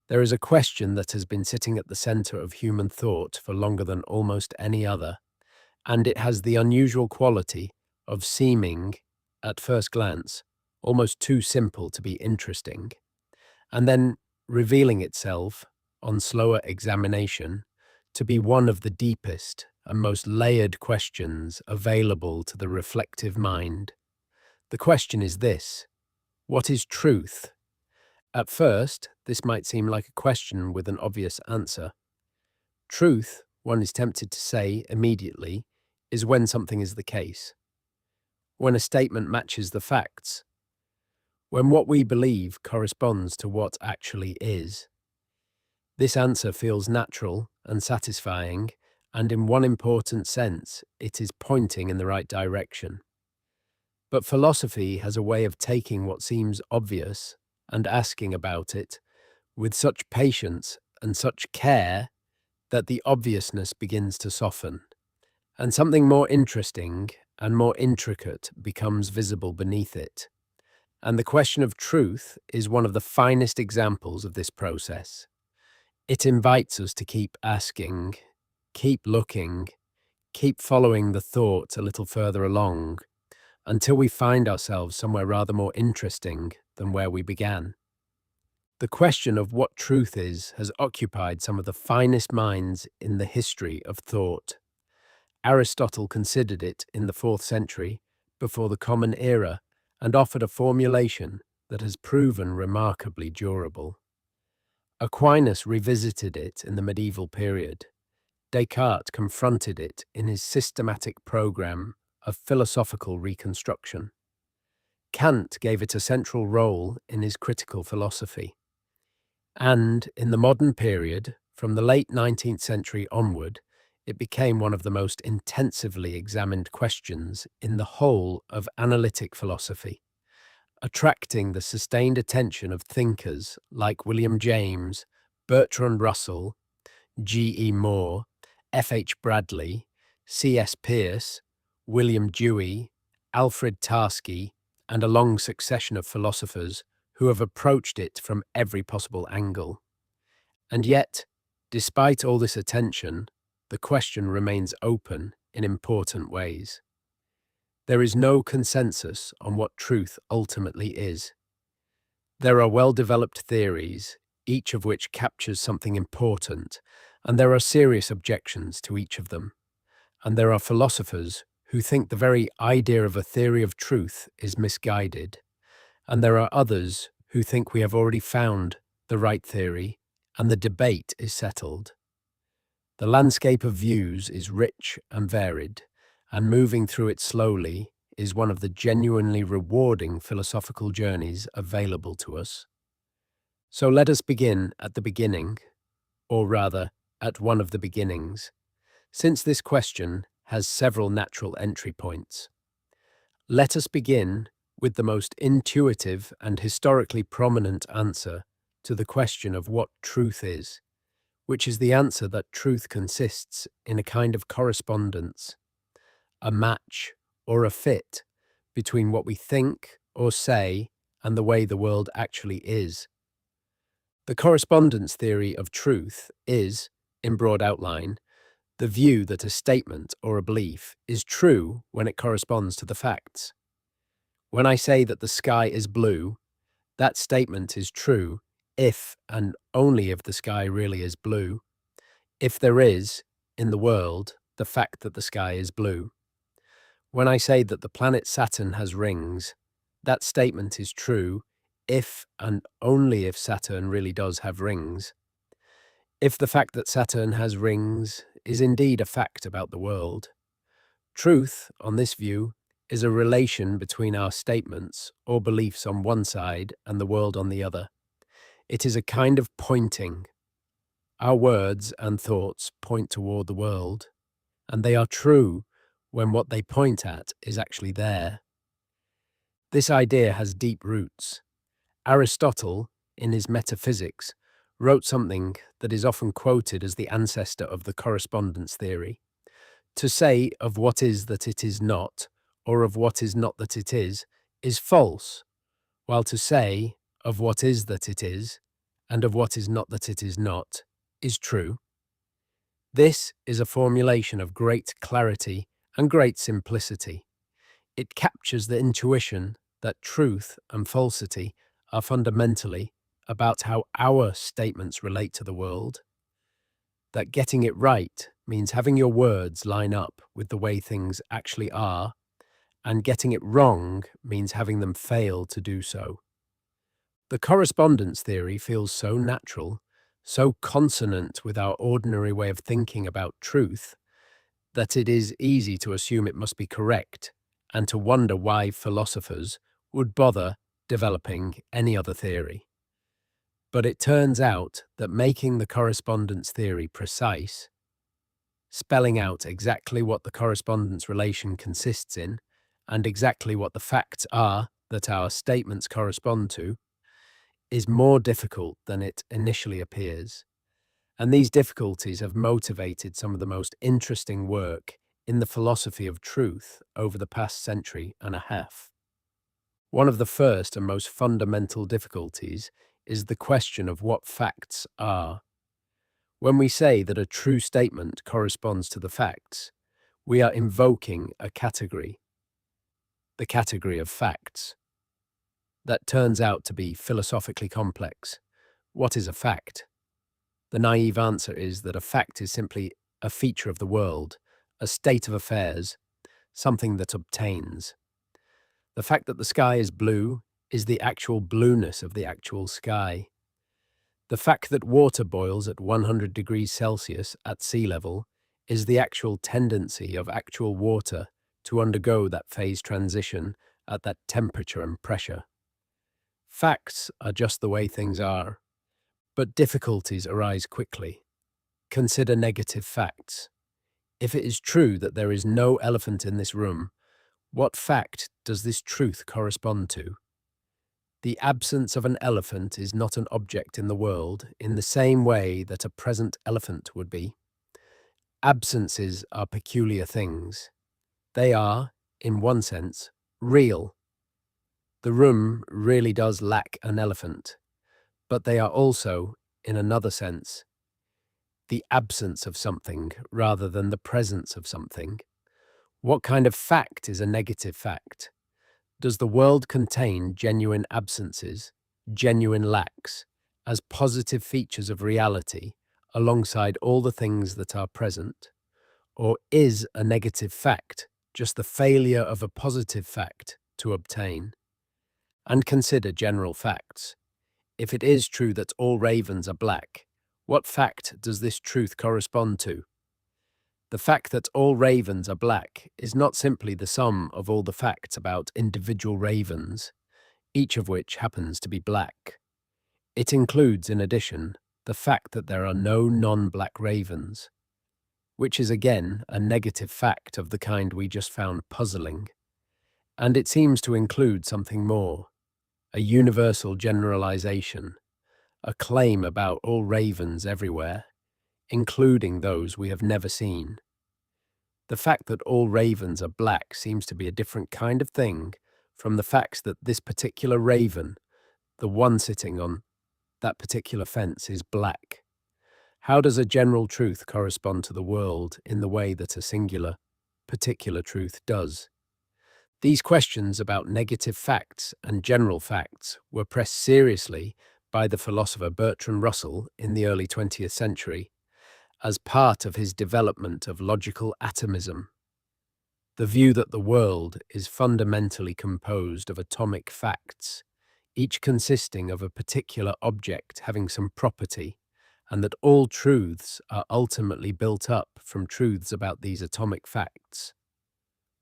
There is a question that has been sitting at the center of human thought for longer than almost any other, and it has the unusual quality of seeming, at first glance, almost too simple to be interesting, and then revealing itself, on slower examination, to be one of the deepest and most layered questions available to the reflective mind. The question is this: what is truth? At first, this might seem like a question with an obvious answer. Truth, one is tempted to say immediately, is when something is the case, when a statement matches the facts, when what we believe corresponds to what actually is. This answer feels natural and satisfying, and in one important sense, it is pointing in the right direction. But philosophy has a way of taking what seems obvious and asking about it with such patience and such care that the obviousness begins to soften, and something more interesting and more intricate becomes visible beneath it. And the question of truth is one of the finest examples of this process. It invites us to keep asking, keep looking, keep following the thought a little further along, until we find ourselves somewhere rather more interesting than where we began. The question of what truth is has occupied some of the finest minds in the history of thought. Aristotle considered it in the 4th century, before the Common Era, and offered a formulation that has proven remarkably durable. Aquinas revisited it in the medieval period. Descartes confronted it in his systematic program of philosophical reconstruction. Kant gave it a central role in his critical philosophy. And in the modern period, from the late 19th century onward, it became one of the most intensively examined questions in the whole of analytic philosophy, attracting the sustained attention of thinkers like William James, Bertrand Russell, G.E. Moore, F.H. Bradley, C.S. Peirce, William Dewey, Alfred Tarski, and a long succession of philosophers who have approached it from every possible angle. And yet, despite all this attention, the question remains open in important ways. There is no consensus on what truth ultimately is. There are well-developed theories, each of which captures something important, and there are serious objections to each of them. And there are philosophers who think the very idea of a theory of truth is misguided, and there are others who think we have already found the right theory and the debate is settled. The landscape of views is rich and varied, and moving through it slowly is one of the genuinely rewarding philosophical journeys available to us. So let us begin at the beginning, or rather, at one of the beginnings, since this question has several natural entry points. Let us begin with the most intuitive and historically prominent answer to the question of what truth is, which is the answer that truth consists in a kind of correspondence, a match or a fit between what we think or say and the way the world actually is. The correspondence theory of truth is, in broad outline, the view that a statement or a belief is true when it corresponds to the facts. When I say that the sky is blue, that statement is true if and only if the sky really is blue, if there is, in the world, the fact that the sky is blue. When I say that the planet Saturn has rings, that statement is true if and only if Saturn really does have rings. If the fact that Saturn has rings is indeed a fact about the world. Truth, on this view, is a relation between our statements or beliefs on one side and the world on the other. It is a kind of pointing. Our words and thoughts point toward the world, and they are true when what they point at is actually there. This idea has deep roots. Aristotle, in his Metaphysics, wrote something that is often quoted as the ancestor of the correspondence theory. To say of what is that it is not, or of what is not that it is false, while to say of what is that it is, and of what is not that it is not, is true. This is a formulation of great clarity and great simplicity. It captures the intuition that truth and falsity are fundamentally about how our statements relate to the world, that getting it right means having your words line up with the way things actually are, and getting it wrong means having them fail to do so. The correspondence theory feels so natural, so consonant with our ordinary way of thinking about truth, that it is easy to assume it must be correct, and to wonder why philosophers would bother developing any other theory. But it turns out that making the correspondence theory precise, spelling out exactly what the correspondence relation consists in, and exactly what the facts are that our statements correspond to, is more difficult than it initially appears. And these difficulties have motivated some of the most interesting work in the philosophy of truth over the past century and a half. One of the first and most fundamental difficulties is the question of what facts are. When we say that a true statement corresponds to the facts, we are invoking a category, the category of facts, that turns out to be philosophically complex. What is a fact? The naive answer is that a fact is simply a feature of the world, a state of affairs, something that obtains. The fact that the sky is blue is the actual blueness of the actual sky. The fact that water boils at 100 degrees Celsius at sea level is the actual tendency of actual water to undergo that phase transition at that temperature and pressure. Facts are just the way things are, but difficulties arise quickly. Consider negative facts. If it is true that there is no elephant in this room, what fact does this truth correspond to? The absence of an elephant is not an object in the world in the same way that a present elephant would be. Absences are peculiar things. They are, in one sense, real. The room really does lack an elephant, but they are also, in another sense, the absence of something rather than the presence of something. What kind of fact is a negative fact? Does the world contain genuine absences, genuine lacks, as positive features of reality alongside all the things that are present? Or is a negative fact just the failure of a positive fact to obtain? And consider general facts. If it is true that all ravens are black, what fact does this truth correspond to? The fact that all ravens are black is not simply the sum of all the facts about individual ravens, each of which happens to be black. It includes, in addition, the fact that there are no non-black ravens, which is again a negative fact of the kind we just found puzzling. And it seems to include something more, a universal generalization, a claim about all ravens everywhere, including those we have never seen. The fact that all ravens are black seems to be a different kind of thing from the fact that this particular raven, the one sitting on that particular fence, is black. How does a general truth correspond to the world in the way that a singular, particular truth does? These questions about negative facts and general facts were pressed seriously by the philosopher Bertrand Russell in the early 20th century as part of his development of logical atomism, the view that the world is fundamentally composed of atomic facts, each consisting of a particular object having some property, and that all truths are ultimately built up from truths about these atomic facts.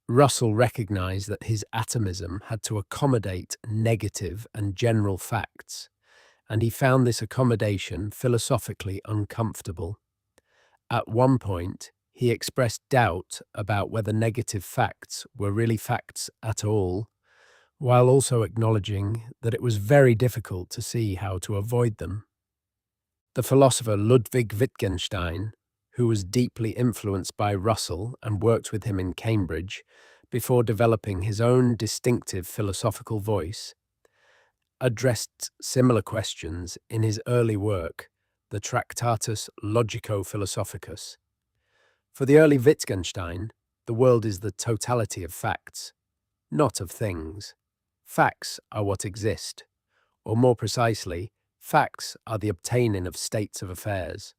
Russell recognized that his atomism had to accommodate negative and general facts, and he found this accommodation philosophically uncomfortable. At one point, he expressed doubt about whether negative facts were really facts at all, while also acknowledging that it was very difficult to see how to avoid them. The philosopher Ludwig Wittgenstein, who was deeply influenced by Russell and worked with him in Cambridge before developing his own distinctive philosophical voice, addressed similar questions in his early work, the Tractatus Logico-Philosophicus. For the early Wittgenstein, the world is the totality of facts, not of things. Facts are what exist, or more precisely, facts are the obtaining of states of affairs.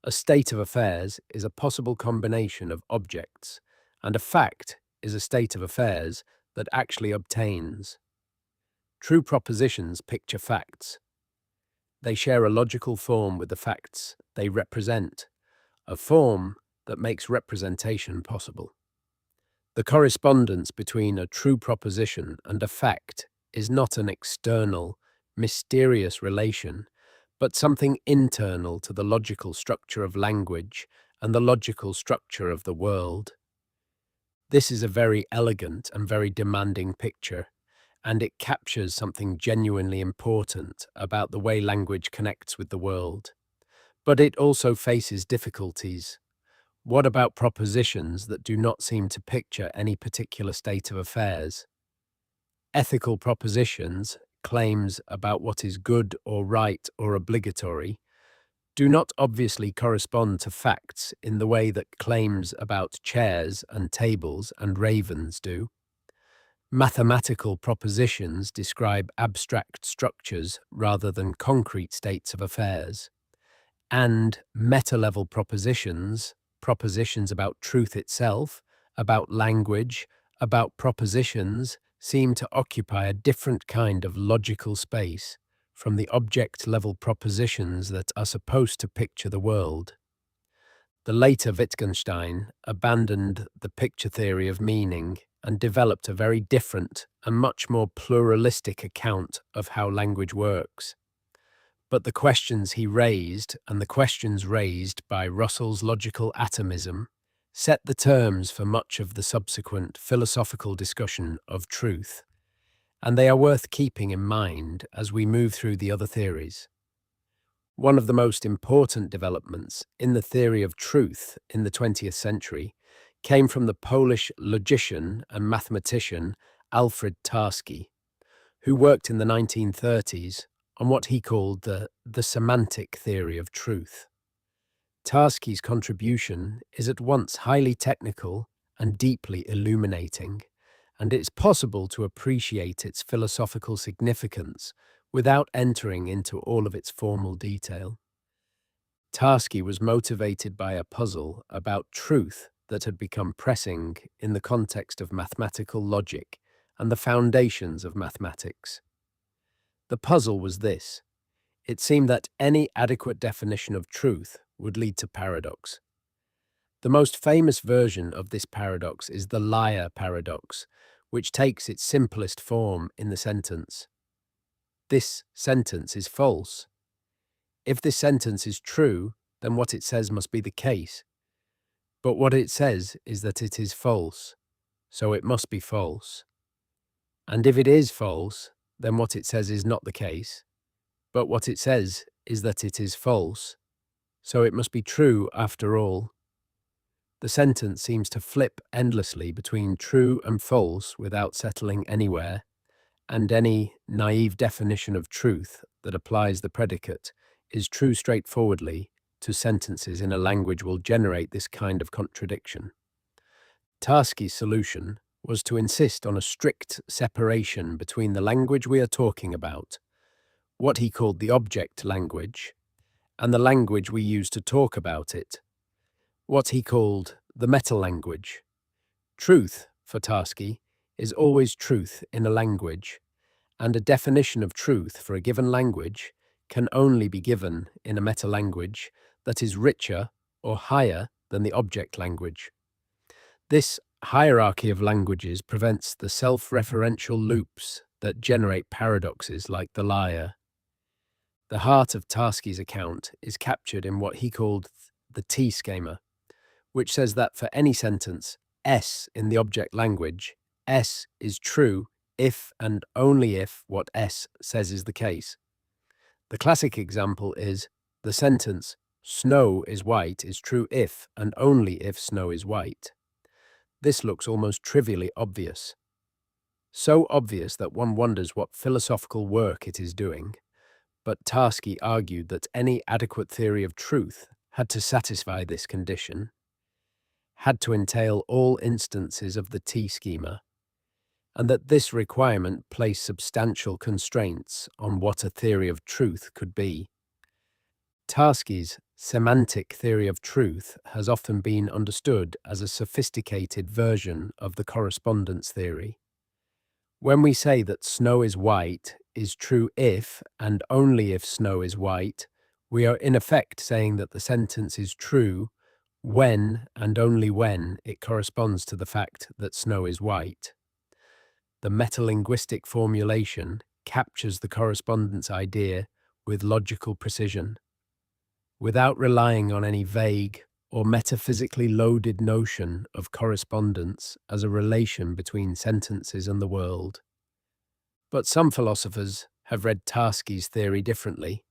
A state of affairs is a possible combination of objects, and a fact is a state of affairs that actually obtains. True propositions picture facts. They share a logical form with the facts they represent, a form that makes representation possible. The correspondence between a true proposition and a fact is not an external, mysterious relation, but something internal to the logical structure of language and the logical structure of the world. This is a very elegant and very demanding picture, and it captures something genuinely important about the way language connects with the world. But it also faces difficulties. What about propositions that do not seem to picture any particular state of affairs? Ethical propositions, claims about what is good or right or obligatory, do not obviously correspond to facts in the way that claims about chairs and tables and ravens do. Mathematical propositions describe abstract structures rather than concrete states of affairs. And meta-level propositions, propositions about truth itself, about language, about propositions, seem to occupy a different kind of logical space from the object-level propositions that are supposed to picture the world. The later Wittgenstein abandoned the picture theory of meaning and developed a very different and much more pluralistic account of how language works. But the questions he raised and the questions raised by Russell's logical atomism set the terms for much of the subsequent philosophical discussion of truth, and they are worth keeping in mind as we move through the other theories. One of the most important developments in the theory of truth in the 20th century came from the Polish logician and mathematician Alfred Tarski, who worked in the 1930s on what he called the semantic theory of truth. Tarski's contribution is at once highly technical and deeply illuminating, and it's possible to appreciate its philosophical significance without entering into all of its formal detail. Tarski was motivated by a puzzle about truth that had become pressing in the context of mathematical logic and the foundations of mathematics. The puzzle was this. It seemed that any adequate definition of truth would lead to paradox. The most famous version of this paradox is the liar paradox, which takes its simplest form in the sentence, "This sentence is false." If this sentence is true, then what it says must be the case. But what it says is that it is false, so it must be false. And if it is false, then what it says is not the case. But what it says is that it is false, so it must be true after all. The sentence seems to flip endlessly between true and false without settling anywhere, and any naive definition of truth that applies the predicate is true straightforwardly to sentences in a language will generate this kind of contradiction. Tarski's solution was to insist on a strict separation between the language we are talking about, what he called the object language, and the language we use to talk about it, what he called the meta-language. Truth, for Tarski, is always truth in a language, and a definition of truth for a given language can only be given in a meta-language that is richer or higher than the object language. This hierarchy of languages prevents the self-referential loops that generate paradoxes like the liar. The heart of Tarski's account is captured in what he called the T-schema, which says that for any sentence, S in the object language, S is true if and only if what S says is the case. The classic example is the sentence, "Snow is white" is true if and only if snow is white. This looks almost trivially obvious. So obvious that one wonders what philosophical work it is doing, but Tarski argued that any adequate theory of truth had to satisfy this condition, had to entail all instances of the T-schema, and that this requirement placed substantial constraints on what a theory of truth could be. Tarski's semantic theory of truth has often been understood as a sophisticated version of the correspondence theory. When we say that snow is white is true if and only if snow is white, we are in effect saying that the sentence is true when and only when it corresponds to the fact that snow is white. The metalinguistic formulation captures the correspondence idea with logical precision, without relying on any vague or metaphysically loaded notion of correspondence as a relation between sentences and the world. But some philosophers have read Tarski's theory differently,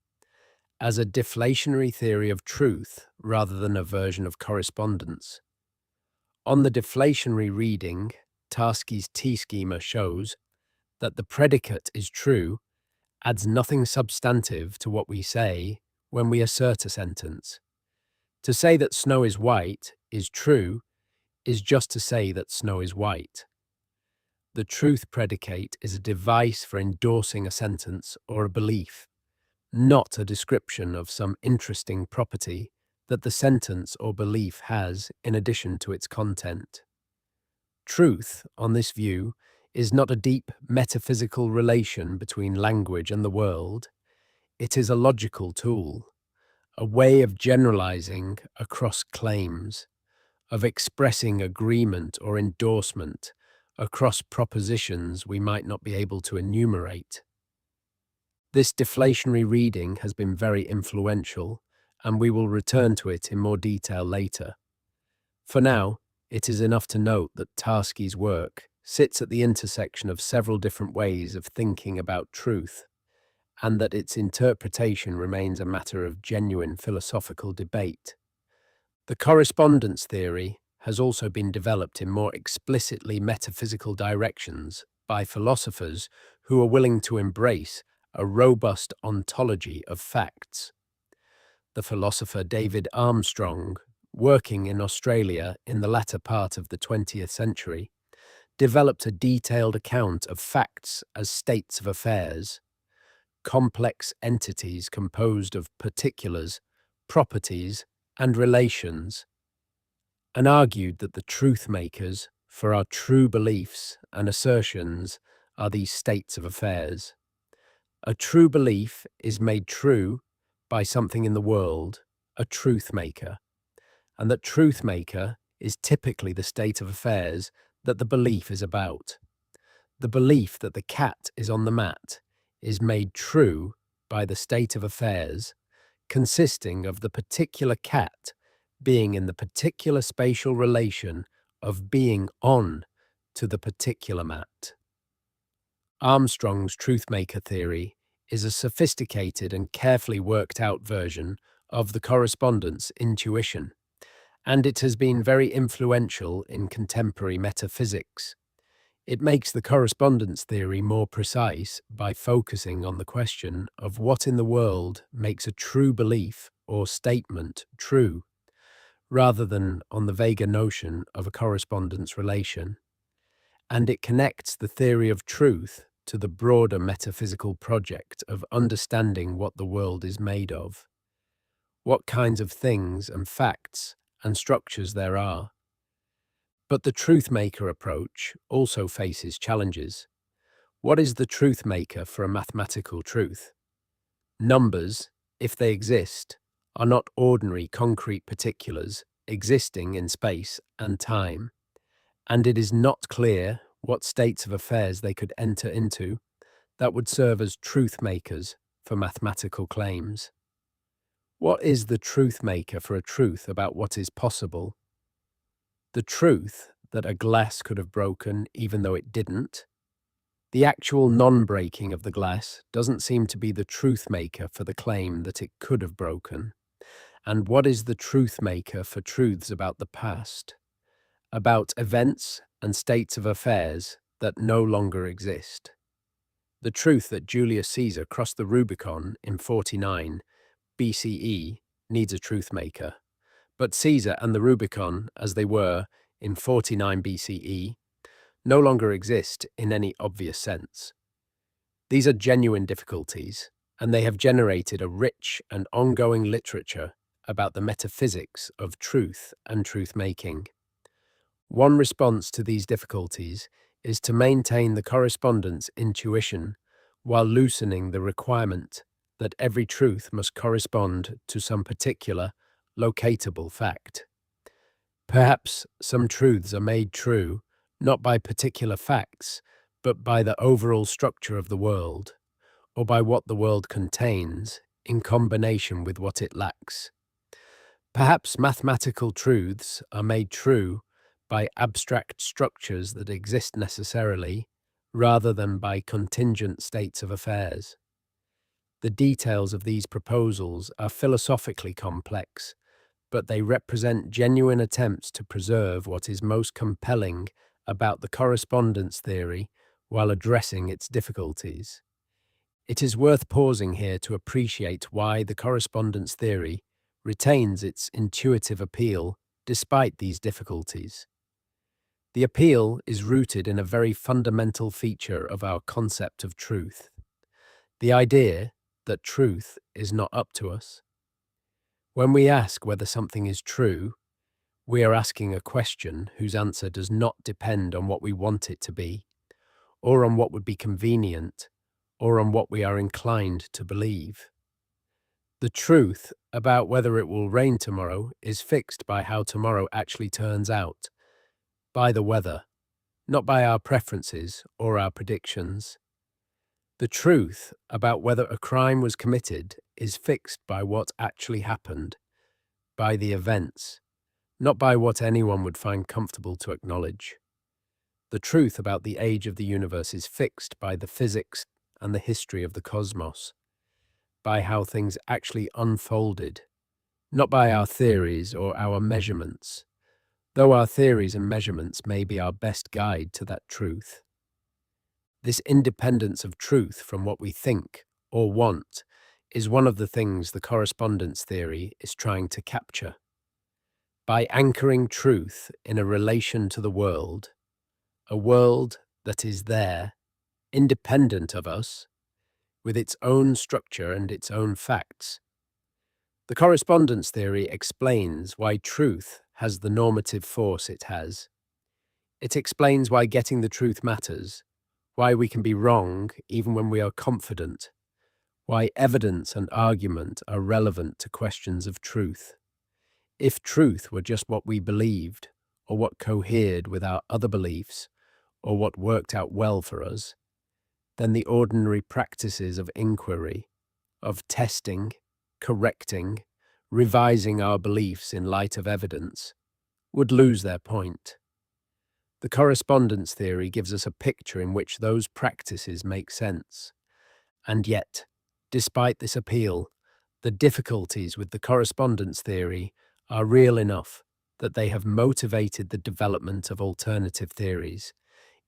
as a deflationary theory of truth rather than a version of correspondence. On the deflationary reading, Tarski's T-schema shows that the predicate is true adds nothing substantive to what we say when we assert a sentence. To say that snow is white is true is just to say that snow is white. The truth predicate is a device for endorsing a sentence or a belief, not a description of some interesting property that the sentence or belief has in addition to its content. Truth, on this view, is not a deep metaphysical relation between language and the world. It is a logical tool, a way of generalizing across claims, of expressing agreement or endorsement across propositions we might not be able to enumerate. This deflationary reading has been very influential, and we will return to it in more detail later. For now, it is enough to note that Tarski's work sits at the intersection of several different ways of thinking about truth, and that its interpretation remains a matter of genuine philosophical debate. The correspondence theory has also been developed in more explicitly metaphysical directions by philosophers who are willing to embrace a robust ontology of facts. The philosopher David Armstrong, working in Australia in the latter part of the 20th century, developed a detailed account of facts as states of affairs, complex entities composed of particulars, properties, and relations, and argued that the truth makers for our true beliefs and assertions are these states of affairs. A true belief is made true by something in the world, a truth maker, and that truth maker is typically the state of affairs that the belief is about. The belief that the cat is on the mat is made true by the state of affairs, consisting of the particular cat being in the particular spatial relation of being on to the particular mat. Armstrong's truthmaker theory is a sophisticated and carefully worked out version of the correspondence intuition, and it has been very influential in contemporary metaphysics. It makes the correspondence theory more precise by focusing on the question of what in the world makes a true belief or statement true, rather than on the vaguer notion of a correspondence relation. And it connects the theory of truth to the broader metaphysical project of understanding what the world is made of, what kinds of things and facts and structures there are. But the truth maker approach also faces challenges. What is the truth maker for a mathematical truth? Numbers, if they exist, are not ordinary concrete particulars existing in space and time, and it is not clear what states of affairs they could enter into that would serve as truth makers for mathematical claims. What is the truth maker for a truth about what is possible? The truth that a glass could have broken even though it didn't? The actual non-breaking of the glass doesn't seem to be the truth maker for the claim that it could have broken. And what is the truth maker for truths about the past, about events and states of affairs that no longer exist. The truth that Julius Caesar crossed the Rubicon in 49 BCE needs a truth maker, but Caesar and the Rubicon, as they were in 49 BCE, no longer exist in any obvious sense. These are genuine difficulties, and they have generated a rich and ongoing literature about the metaphysics of truth and truth-making. One response to these difficulties is to maintain the correspondence intuition while loosening the requirement that every truth must correspond to some particular, locatable fact. Perhaps some truths are made true not by particular facts, but by the overall structure of the world, or by what the world contains in combination with what it lacks. Perhaps mathematical truths are made true by abstract structures that exist necessarily, rather than by contingent states of affairs. The details of these proposals are philosophically complex, but they represent genuine attempts to preserve what is most compelling about the correspondence theory while addressing its difficulties. It is worth pausing here to appreciate why the correspondence theory retains its intuitive appeal despite these difficulties. The appeal is rooted in a very fundamental feature of our concept of truth, the idea that truth is not up to us. When we ask whether something is true, we are asking a question whose answer does not depend on what we want it to be, or on what would be convenient, or on what we are inclined to believe. The truth about whether it will rain tomorrow is fixed by how tomorrow actually turns out, by the weather, not by our preferences or our predictions. The truth about whether a crime was committed is fixed by what actually happened, by the events, not by what anyone would find comfortable to acknowledge. The truth about the age of the universe is fixed by the physics and the history of the cosmos, by how things actually unfolded, not by our theories or our measurements, though our theories and measurements may be our best guide to that truth. This independence of truth from what we think or want is one of the things the correspondence theory is trying to capture. By anchoring truth in a relation to the world, a world that is there, independent of us, with its own structure and its own facts. The correspondence theory explains why truth has the normative force it has. It explains why getting the truth matters, why we can be wrong even when we are confident, why evidence and argument are relevant to questions of truth. If truth were just what we believed, or what cohered with our other beliefs, or what worked out well for us, then the ordinary practices of inquiry, of testing, correcting, revising our beliefs in light of evidence, would lose their point. The correspondence theory gives us a picture in which those practices make sense. And yet, despite this appeal, the difficulties with the correspondence theory are real enough that they have motivated the development of alternative theories,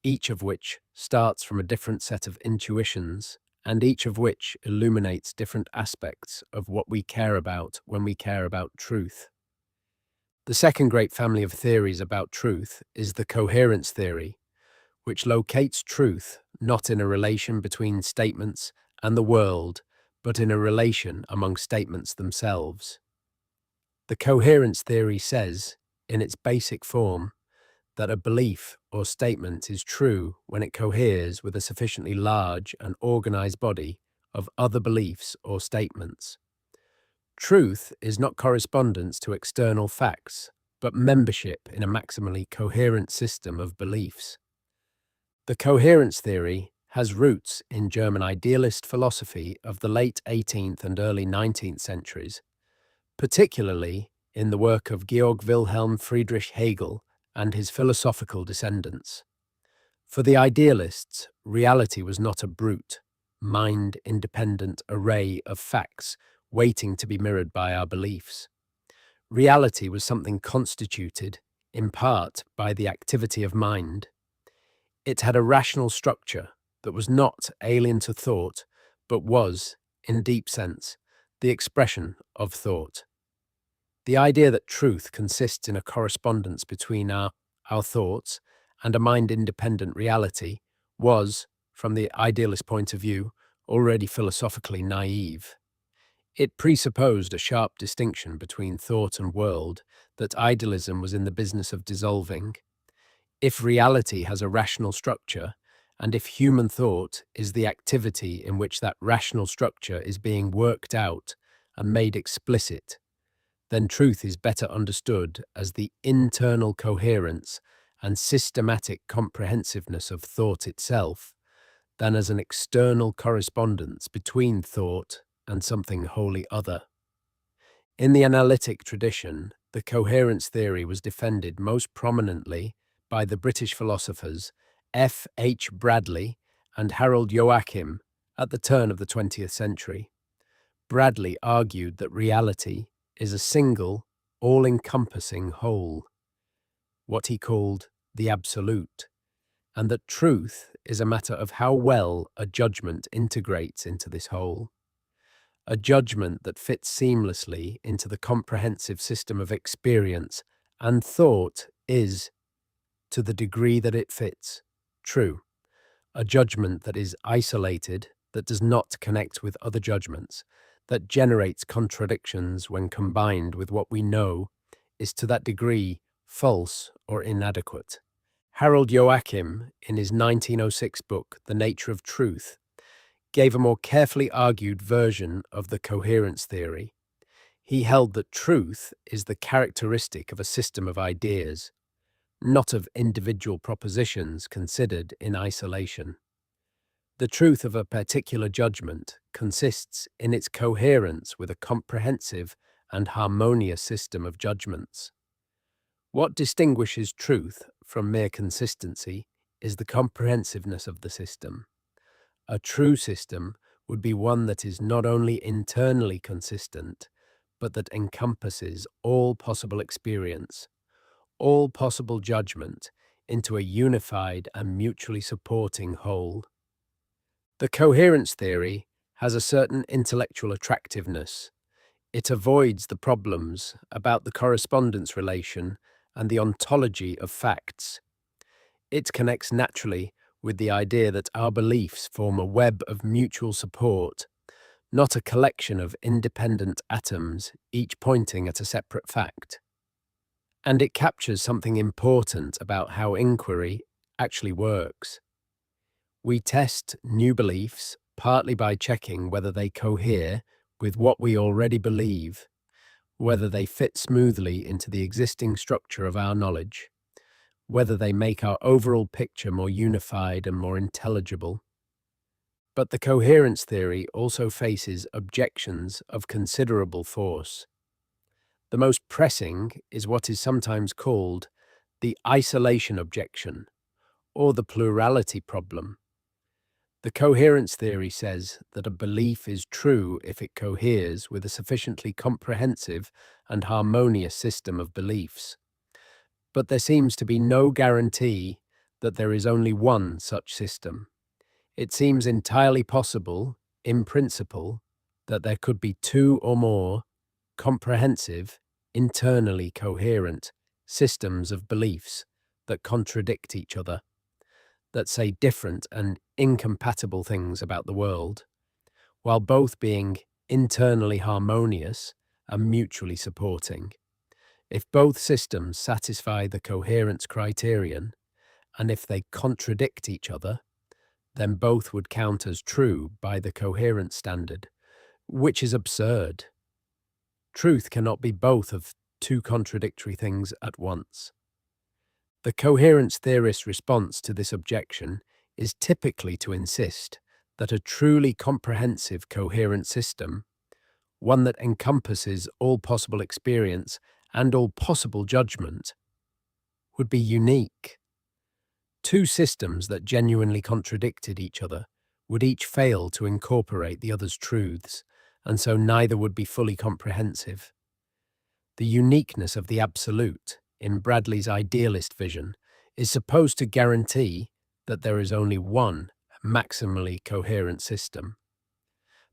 each of which starts from a different set of intuitions, and each of which illuminates different aspects of what we care about when we care about truth. The second great family of theories about truth is the coherence theory, which locates truth not in a relation between statements and the world, but in a relation among statements themselves. The coherence theory says, in its basic form, that a belief or statement is true when it coheres with a sufficiently large and organized body of other beliefs or statements. Truth is not correspondence to external facts, but membership in a maximally coherent system of beliefs. The coherence theory has roots in German idealist philosophy of the late 18th and early 19th centuries, particularly in the work of Georg Wilhelm Friedrich Hegel and his philosophical descendants. For the idealists, reality was not a brute, mind-independent array of facts waiting to be mirrored by our beliefs. Reality was something constituted, in part, by the activity of mind. It had a rational structure that was not alien to thought, but was, in deep sense, the expression of thought. The idea that truth consists in a correspondence between our thoughts and a mind-independent reality was, from the idealist point of view, already philosophically naive. It presupposed a sharp distinction between thought and world that idealism was in the business of dissolving. If reality has a rational structure, and if human thought is the activity in which that rational structure is being worked out and made explicit, then truth is better understood as the internal coherence and systematic comprehensiveness of thought itself than as an external correspondence between thought and something wholly other. In the analytic tradition, the coherence theory was defended most prominently by the British philosophers F. H. Bradley and Harold Joachim at the turn of the 20th century. Bradley argued that reality is a single, all-encompassing whole, what he called the absolute, and that truth is a matter of how well a judgment integrates into this whole. A judgment that fits seamlessly into the comprehensive system of experience and thought is, to the degree that it fits, true. A judgment that is isolated, that does not connect with other judgments, that generates contradictions when combined with what we know, is to that degree false or inadequate. Harold Joachim, in his 1906 book, The Nature of Truth, gave a more carefully argued version of the coherence theory. He held that truth is the characteristic of a system of ideas, not of individual propositions considered in isolation. The truth of a particular judgment consists in its coherence with a comprehensive and harmonious system of judgments. What distinguishes truth from mere consistency is the comprehensiveness of the system. A true system would be one that is not only internally consistent, but that encompasses all possible experience, all possible judgment, into a unified and mutually supporting whole. The coherence theory has a certain intellectual attractiveness. It avoids the problems about the correspondence relation and the ontology of facts. It connects naturally with the idea that our beliefs form a web of mutual support, not a collection of independent atoms, each pointing at a separate fact. And it captures something important about how inquiry actually works. We test new beliefs partly by checking whether they cohere with what we already believe, whether they fit smoothly into the existing structure of our knowledge, whether they make our overall picture more unified and more intelligible. But the coherence theory also faces objections of considerable force. The most pressing is what is sometimes called the isolation objection, or the plurality problem. The coherence theory says that a belief is true if it coheres with a sufficiently comprehensive and harmonious system of beliefs. But there seems to be no guarantee that there is only one such system. It seems entirely possible, in principle, that there could be two or more comprehensive, internally coherent systems of beliefs that contradict each other, that say different and incompatible things about the world, while both being internally harmonious and mutually supporting. If both systems satisfy the coherence criterion, and if they contradict each other, then both would count as true by the coherence standard, which is absurd. Truth cannot be both of two contradictory things at once. The coherence theorist's response to this objection is typically to insist that a truly comprehensive coherent system, one that encompasses all possible experience and all possible judgment, would be unique. Two systems that genuinely contradicted each other would each fail to incorporate the other's truths, and so neither would be fully comprehensive. The uniqueness of the absolute, in Bradley's idealist vision, is supposed to guarantee that there is only one maximally coherent system.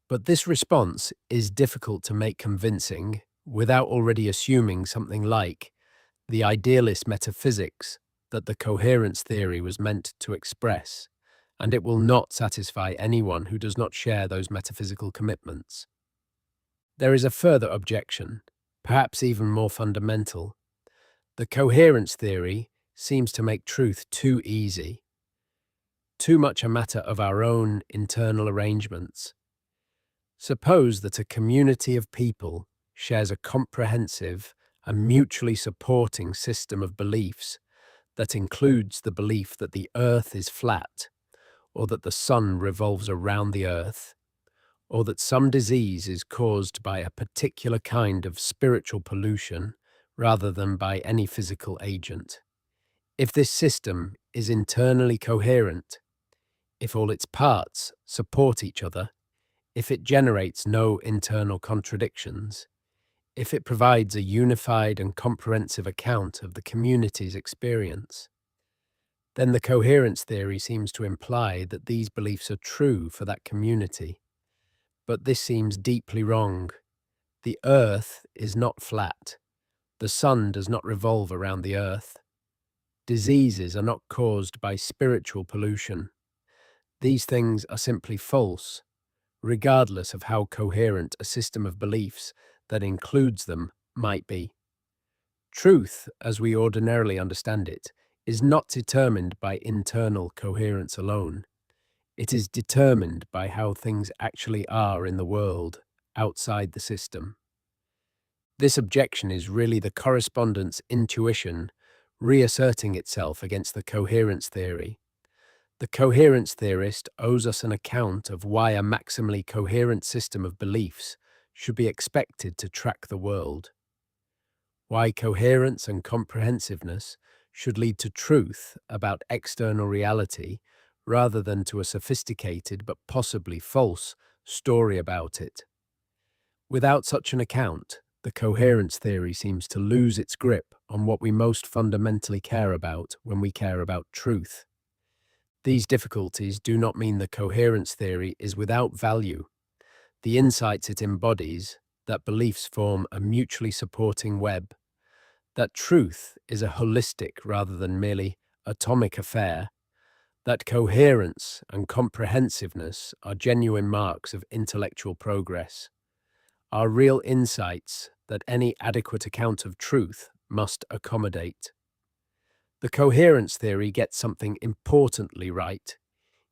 But this response is difficult to make convincing without already assuming something like the idealist metaphysics that the coherence theory was meant to express, and it will not satisfy anyone who does not share those metaphysical commitments. There is a further objection, perhaps even more fundamental. The coherence theory seems to make truth too easy, too much a matter of our own internal arrangements. Suppose that a community of people shares a comprehensive and mutually supporting system of beliefs that includes the belief that the earth is flat, or that the sun revolves around the earth, or that some disease is caused by a particular kind of spiritual pollution rather than by any physical agent. If this system is internally coherent, if all its parts support each other, if it generates no internal contradictions, if it provides a unified and comprehensive account of the community's experience, then the coherence theory seems to imply that these beliefs are true for that community. But this seems deeply wrong. The earth is not flat. The sun does not revolve around the earth. Diseases are not caused by spiritual pollution. These things are simply false, regardless of how coherent a system of beliefs that includes them might be. Truth, as we ordinarily understand it, is not determined by internal coherence alone. It is determined by how things actually are in the world, outside the system. This objection is really the correspondence intuition reasserting itself against the coherence theory. The coherence theorist owes us an account of why a maximally coherent system of beliefs should be expected to track the world. Why coherence and comprehensiveness should lead to truth about external reality rather than to a sophisticated but possibly false story about it. Without such an account, the coherence theory seems to lose its grip on what we most fundamentally care about when we care about truth. These difficulties do not mean the coherence theory is without value. The insights it embodies, that beliefs form a mutually supporting web, that truth is a holistic rather than merely atomic affair, that coherence and comprehensiveness are genuine marks of intellectual progress, are real insights that any adequate account of truth must accommodate. The coherence theory gets something importantly right,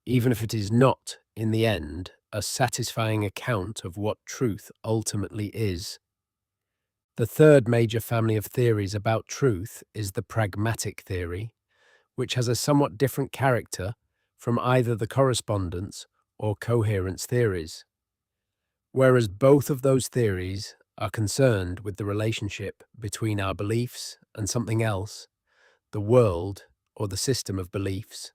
even if it is not, in the end, a satisfying account of what truth ultimately is. The third major family of theories about truth is the pragmatic theory, which has a somewhat different character from either the correspondence or coherence theories. Whereas both of those theories are concerned with the relationship between our beliefs and something else, the world or the system of beliefs,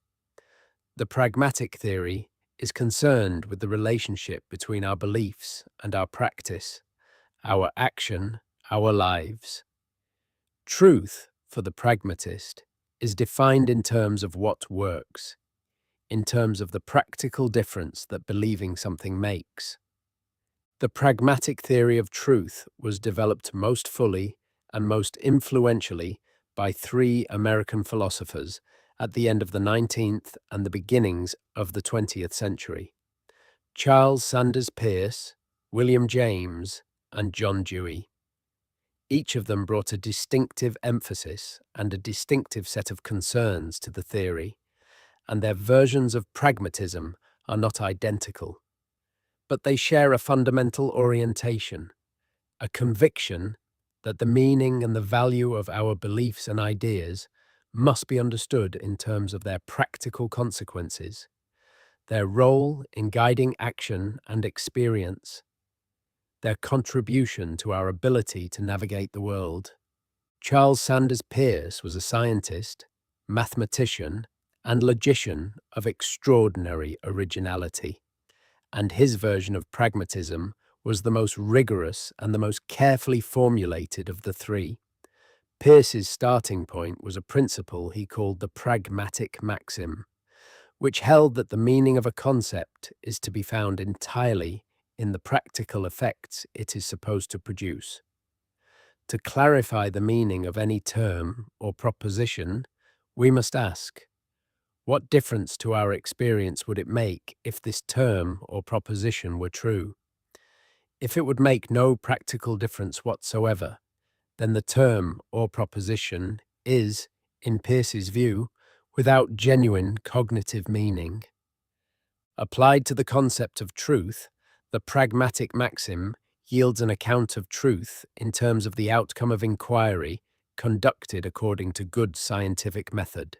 the pragmatic theory is concerned with the relationship between our beliefs and our practice, our action, our lives. Truth, for the pragmatist, is defined in terms of what works, in terms of the practical difference that believing something makes. The pragmatic theory of truth was developed most fully and most influentially by three American philosophers at the end of the 19th and the beginnings of the 20th century: Charles Sanders Peirce, William James, and John Dewey. Each of them brought a distinctive emphasis and a distinctive set of concerns to the theory, and their versions of pragmatism are not identical. But they share a fundamental orientation, a conviction that the meaning and the value of our beliefs and ideas must be understood in terms of their practical consequences, their role in guiding action and experience, their contribution to our ability to navigate the world. Charles Sanders Peirce was a scientist, mathematician, and logician of extraordinary originality, and his version of pragmatism was the most rigorous and the most carefully formulated of the three. Peirce's starting point was a principle he called the pragmatic maxim, which held that the meaning of a concept is to be found entirely in the practical effects it is supposed to produce. To clarify the meaning of any term or proposition, we must ask, what difference to our experience would it make if this term or proposition were true? If it would make no practical difference whatsoever, then the term or proposition is, in Peirce's view, without genuine cognitive meaning. Applied to the concept of truth, the pragmatic maxim yields an account of truth in terms of the outcome of inquiry conducted according to good scientific method.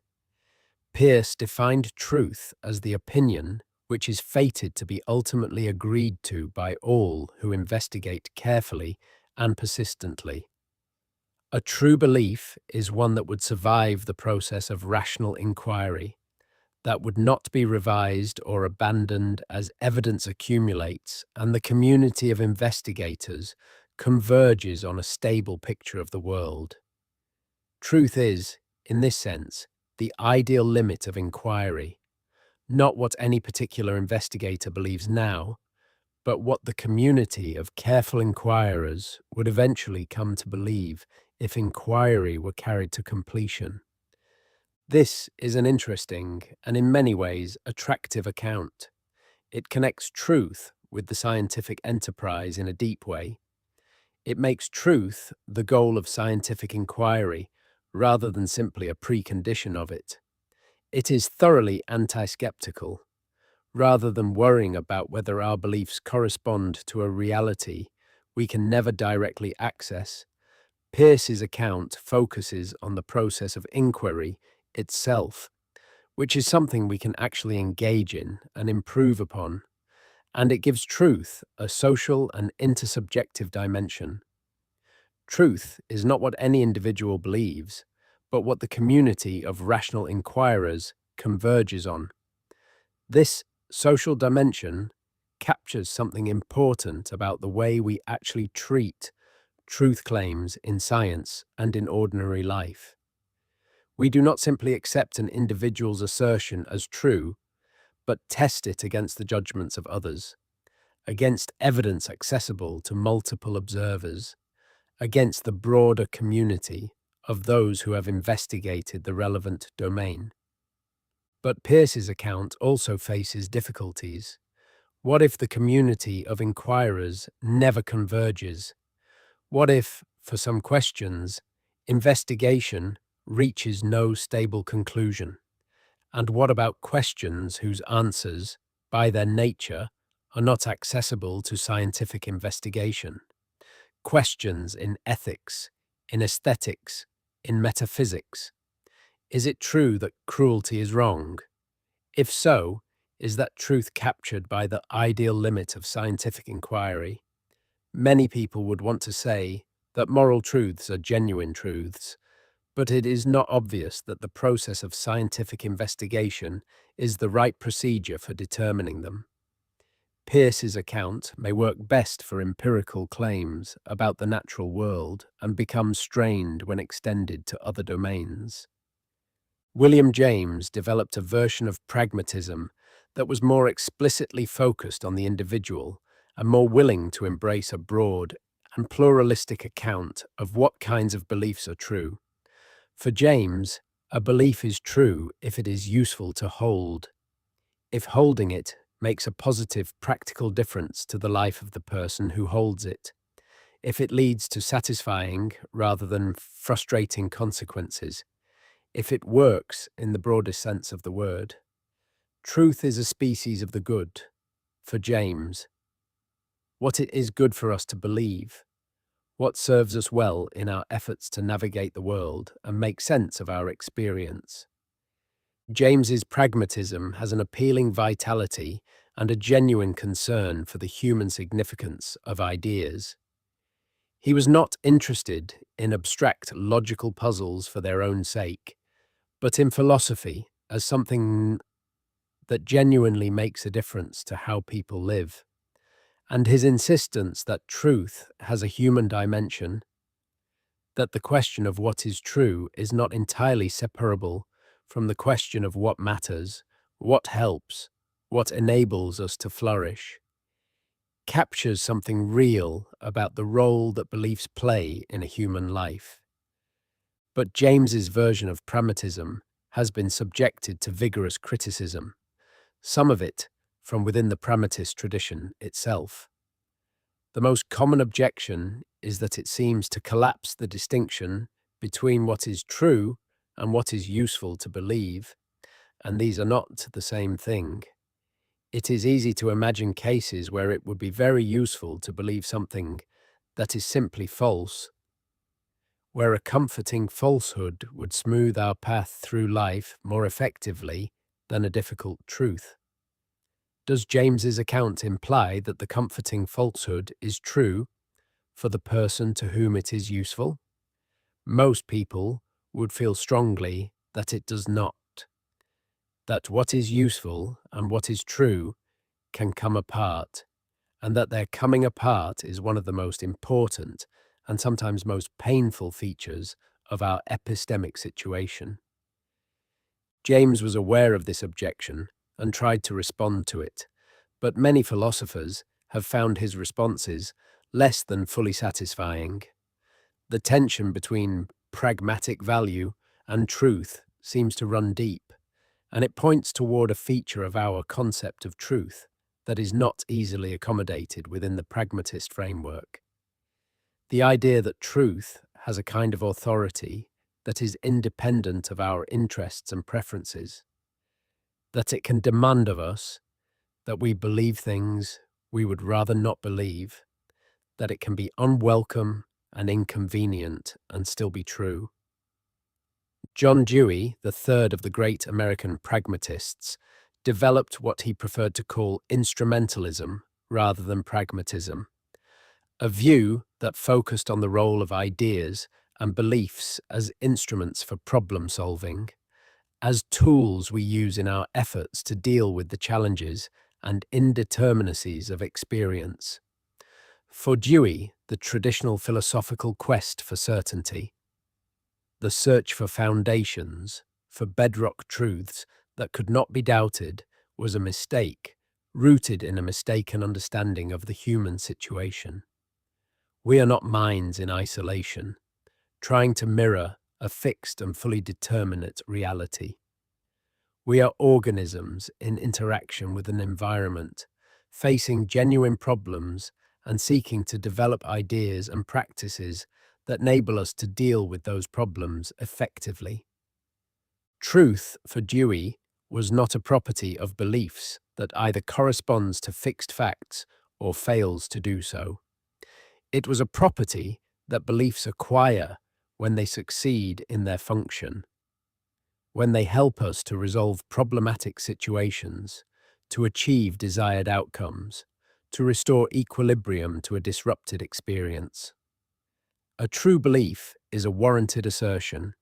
Peirce defined truth as the opinion which is fated to be ultimately agreed to by all who investigate carefully and persistently. A true belief is one that would survive the process of rational inquiry, that would not be revised or abandoned as evidence accumulates and the community of investigators converges on a stable picture of the world. Truth is, in this sense, the ideal limit of inquiry, not what any particular investigator believes now, but what the community of careful inquirers would eventually come to believe if inquiry were carried to completion. This is an interesting and in many ways attractive account. It connects truth with the scientific enterprise in a deep way. It makes truth the goal of scientific inquiry rather than simply a precondition of it. It is thoroughly anti-skeptical. Rather than worrying about whether our beliefs correspond to a reality we can never directly access, Peirce's account focuses on the process of inquiry itself, which is something we can actually engage in and improve upon, and it gives truth a social and intersubjective dimension. Truth is not what any individual believes, but what the community of rational inquirers converges on. This social dimension captures something important about the way we actually treat truth claims in science and in ordinary life. We do not simply accept an individual's assertion as true, but test it against the judgments of others, against evidence accessible to multiple observers, against the broader community of those who have investigated the relevant domain. But Peirce's account also faces difficulties. What if the community of inquirers never converges? What if, for some questions, investigation reaches no stable conclusion? And what about questions whose answers, by their nature, are not accessible to scientific investigation? Questions in ethics, in aesthetics, in metaphysics. Is it true that cruelty is wrong? If so, is that truth captured by the ideal limit of scientific inquiry? Many people would want to say that moral truths are genuine truths, but it is not obvious that the process of scientific investigation is the right procedure for determining them. Peirce's account may work best for empirical claims about the natural world and become strained when extended to other domains. William James developed a version of pragmatism that was more explicitly focused on the individual and more willing to embrace a broad and pluralistic account of what kinds of beliefs are true. For James, a belief is true if it is useful to hold, if holding it makes a positive practical difference to the life of the person who holds it, if it leads to satisfying rather than frustrating consequences, if it works in the broadest sense of the word. Truth is a species of the good, for James. What it is good for us to believe, what serves us well in our efforts to navigate the world and make sense of our experience. James's pragmatism has an appealing vitality and a genuine concern for the human significance of ideas. He was not interested in abstract logical puzzles for their own sake, but in philosophy as something that genuinely makes a difference to how people live. And his insistence that truth has a human dimension, that the question of what is true is not entirely separable from the question of what matters, what helps, what enables us to flourish, captures something real about the role that beliefs play in a human life. But James's version of pragmatism has been subjected to vigorous criticism, some of it from within the pragmatist tradition itself. The most common objection is that it seems to collapse the distinction between what is true and what is useful to believe, and these are not the same thing. It is easy to imagine cases where it would be very useful to believe something that is simply false, where a comforting falsehood would smooth our path through life more effectively than a difficult truth. Does James's account imply that the comforting falsehood is true for the person to whom it is useful? Most people would feel strongly that it does not, that what is useful and what is true can come apart, and that their coming apart is one of the most important and sometimes most painful features of our epistemic situation. James was aware of this objection and tried to respond to it, but many philosophers have found his responses less than fully satisfying. The tension between pragmatic value and truth seems to run deep, and it points toward a feature of our concept of truth that is not easily accommodated within the pragmatist framework. The idea that truth has a kind of authority that is independent of our interests and preferences, that it can demand of us that we believe things we would rather not believe, that it can be unwelcome and inconvenient and still be true. John Dewey, the third of the great American pragmatists, developed what he preferred to call instrumentalism rather than pragmatism, a view that focused on the role of ideas and beliefs as instruments for problem solving, as tools we use in our efforts to deal with the challenges and indeterminacies of experience. For Dewey, the traditional philosophical quest for certainty, the search for foundations, for bedrock truths that could not be doubted, was a mistake, rooted in a mistaken understanding of the human situation. We are not minds in isolation, trying to mirror a fixed and fully determinate reality. We are organisms in interaction with an environment, facing genuine problems and seeking to develop ideas and practices that enable us to deal with those problems effectively. Truth, for Dewey, was not a property of beliefs that either corresponds to fixed facts or fails to do so. It was a property that beliefs acquire when they succeed in their function, when they help us to resolve problematic situations, to achieve desired outcomes, to restore equilibrium to a disrupted experience. A true belief is a warranted assertion,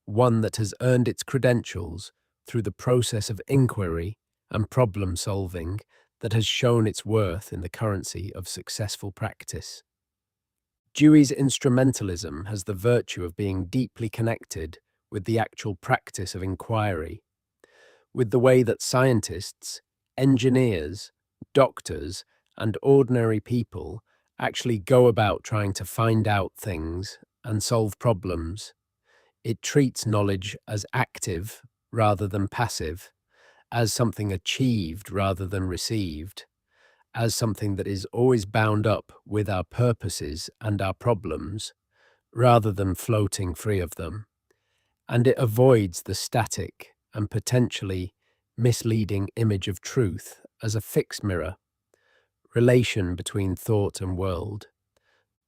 one that has earned its credentials through the process of inquiry and problem solving that has shown its worth in the currency of successful practice. Dewey's instrumentalism has the virtue of being deeply connected with the actual practice of inquiry, with the way that scientists, engineers, doctors, and ordinary people actually go about trying to find out things and solve problems. It treats knowledge as active rather than passive, as something achieved rather than received, as something that is always bound up with our purposes and our problems, rather than floating free of them. And it avoids the static and potentially misleading image of truth as a fixed mirror, relation between thought and world.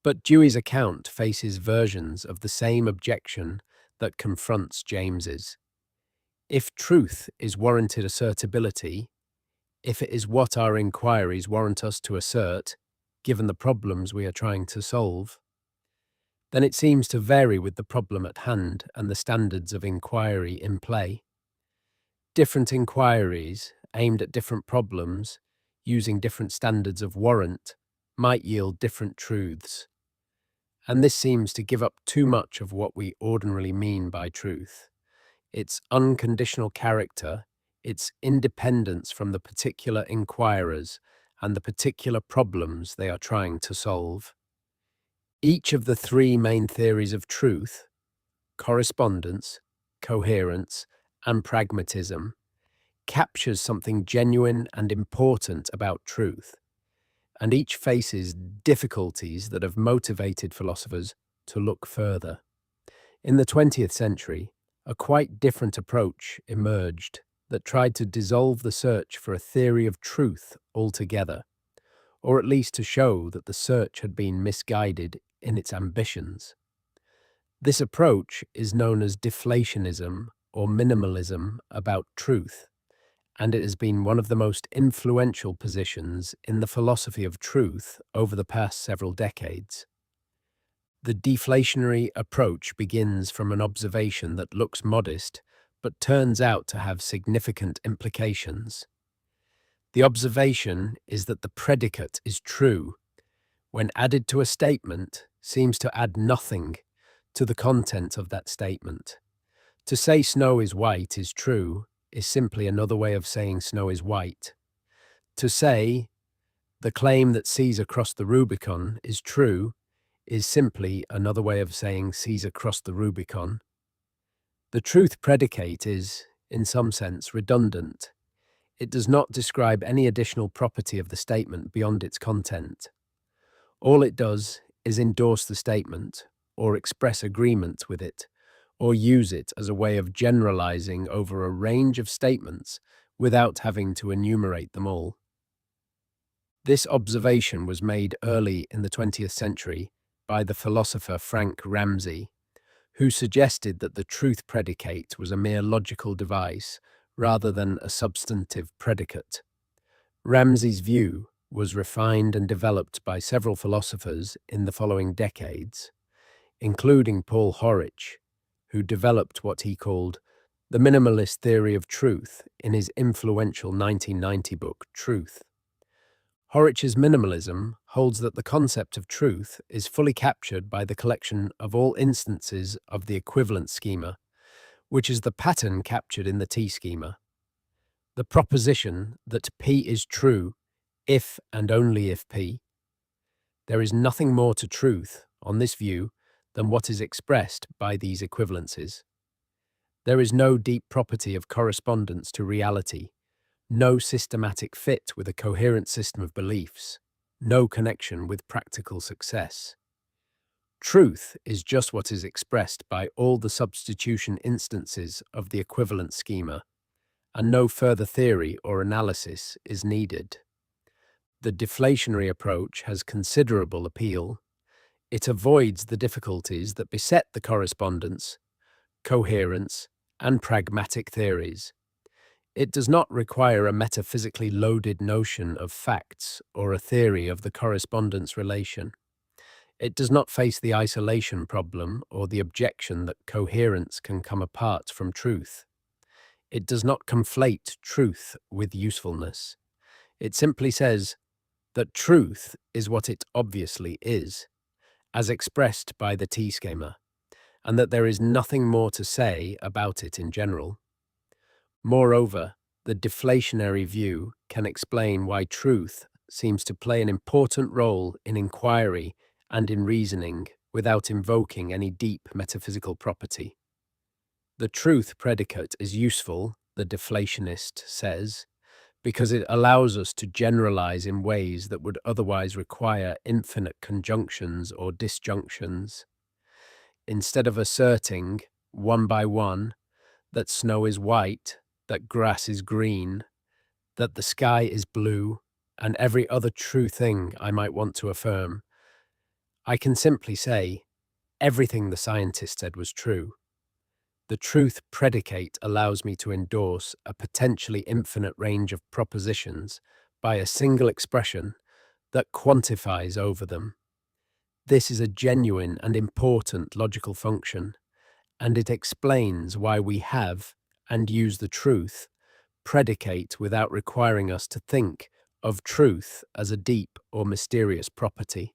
But Dewey's account faces versions of the same objection that confronts James's. If truth is warranted assertability, if it is what our inquiries warrant us to assert, given the problems we are trying to solve, then it seems to vary with the problem at hand and the standards of inquiry in play. Different inquiries, aimed at different problems, using different standards of warrant, might yield different truths. And this seems to give up too much of what we ordinarily mean by truth, its unconditional character, its independence from the particular inquirers and the particular problems they are trying to solve. Each of the three main theories of truth, correspondence, coherence, and pragmatism, captures something genuine and important about truth, and each faces difficulties that have motivated philosophers to look further. In the 20th century, a quite different approach emerged that tried to dissolve the search for a theory of truth altogether, or at least to show that the search had been misguided in its ambitions. This approach is known as deflationism or minimalism about truth, and it has been one of the most influential positions in the philosophy of truth over the past several decades. The deflationary approach begins from an observation that looks modest, but turns out to have significant implications. The observation is that the predicate is true, when added to a statement, seems to add nothing to the content of that statement. To say snow is white is true is simply another way of saying snow is white. To say the claim that Caesar crossed the Rubicon is true is simply another way of saying Caesar crossed the Rubicon. The truth predicate is, in some sense, redundant. It does not describe any additional property of the statement beyond its content. All it does is endorse the statement, or express agreement with it, or use it as a way of generalizing over a range of statements without having to enumerate them all. This observation was made early in the 20th century by the philosopher Frank Ramsey, who suggested that the truth predicate was a mere logical device rather than a substantive predicate. Ramsey's view was refined and developed by several philosophers in the following decades, including Paul Horwich, who developed what he called the minimalist theory of truth in his influential 1990 book, Truth. Horwich's minimalism holds that the concept of truth is fully captured by the collection of all instances of the equivalent schema, which is the pattern captured in the T-schema. The proposition that P is true if and only if P. There is nothing more to truth, on this view, than what is expressed by these equivalences. There is no deep property of correspondence to reality, no systematic fit with a coherent system of beliefs, no connection with practical success. Truth is just what is expressed by all the substitution instances of the equivalent schema, and no further theory or analysis is needed. The deflationary approach has considerable appeal. It avoids the difficulties that beset the correspondence, coherence, and pragmatic theories. It does not require a metaphysically loaded notion of facts or a theory of the correspondence relation. It does not face the isolation problem or the objection that coherence can come apart from truth. It does not conflate truth with usefulness. It simply says that truth is what it obviously is, as expressed by the T-schema, and that there is nothing more to say about it in general. Moreover, the deflationary view can explain why truth seems to play an important role in inquiry and in reasoning without invoking any deep metaphysical property. The truth predicate is useful, the deflationist says, because it allows us to generalize in ways that would otherwise require infinite conjunctions or disjunctions. Instead of asserting, one by one, that snow is white, that grass is green, that the sky is blue, and every other true thing I might want to affirm, I can simply say, everything the scientist said was true. The truth predicate allows me to endorse a potentially infinite range of propositions by a single expression that quantifies over them. This is a genuine and important logical function, and it explains why we have and use the truth predicate without requiring us to think of truth as a deep or mysterious property.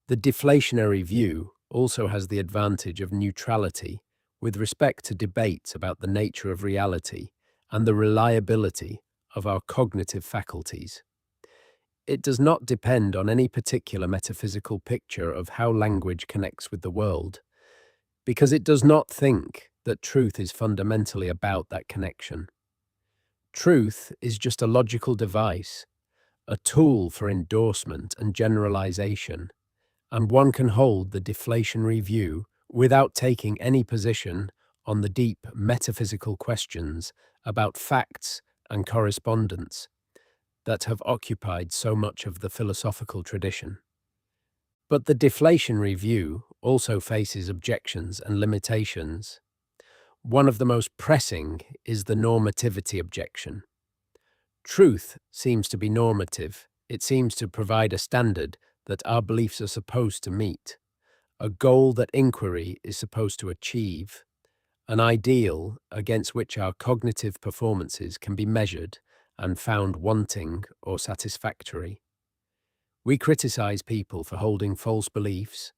The deflationary view also has the advantage of neutrality with respect to debates about the nature of reality and the reliability of our cognitive faculties. It does not depend on any particular metaphysical picture of how language connects with the world, because it does not think that truth is fundamentally about that connection. Truth is just a logical device, a tool for endorsement and generalization, and one can hold the deflationary view without taking any position on the deep metaphysical questions about facts and correspondence that have occupied so much of the philosophical tradition. But the deflationary view also faces objections and limitations. One of the most pressing is the normativity objection. Truth seems to be normative. It seems to provide a standard that our beliefs are supposed to meet, a goal that inquiry is supposed to achieve, an ideal against which our cognitive performances can be measured and found wanting or satisfactory. We criticize people for holding false beliefs.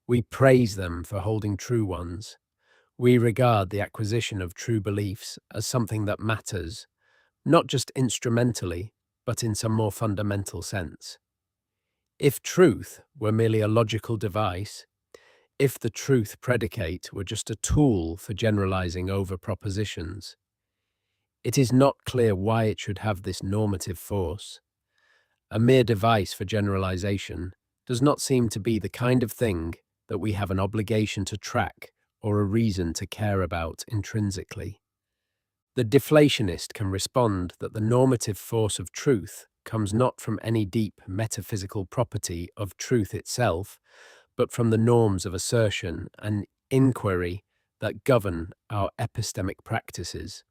We praise them for holding true ones. We regard the acquisition of true beliefs as something that matters, not just instrumentally, but in some more fundamental sense. If truth were merely a logical device, if the truth predicate were just a tool for generalizing over propositions, it is not clear why it should have this normative force. A mere device for generalization does not seem to be the kind of thing that we have an obligation to track or a reason to care about intrinsically. The deflationist can respond that the normative force of truth comes not from any deep metaphysical property of truth itself, but from the norms of assertion and inquiry that govern our epistemic practices.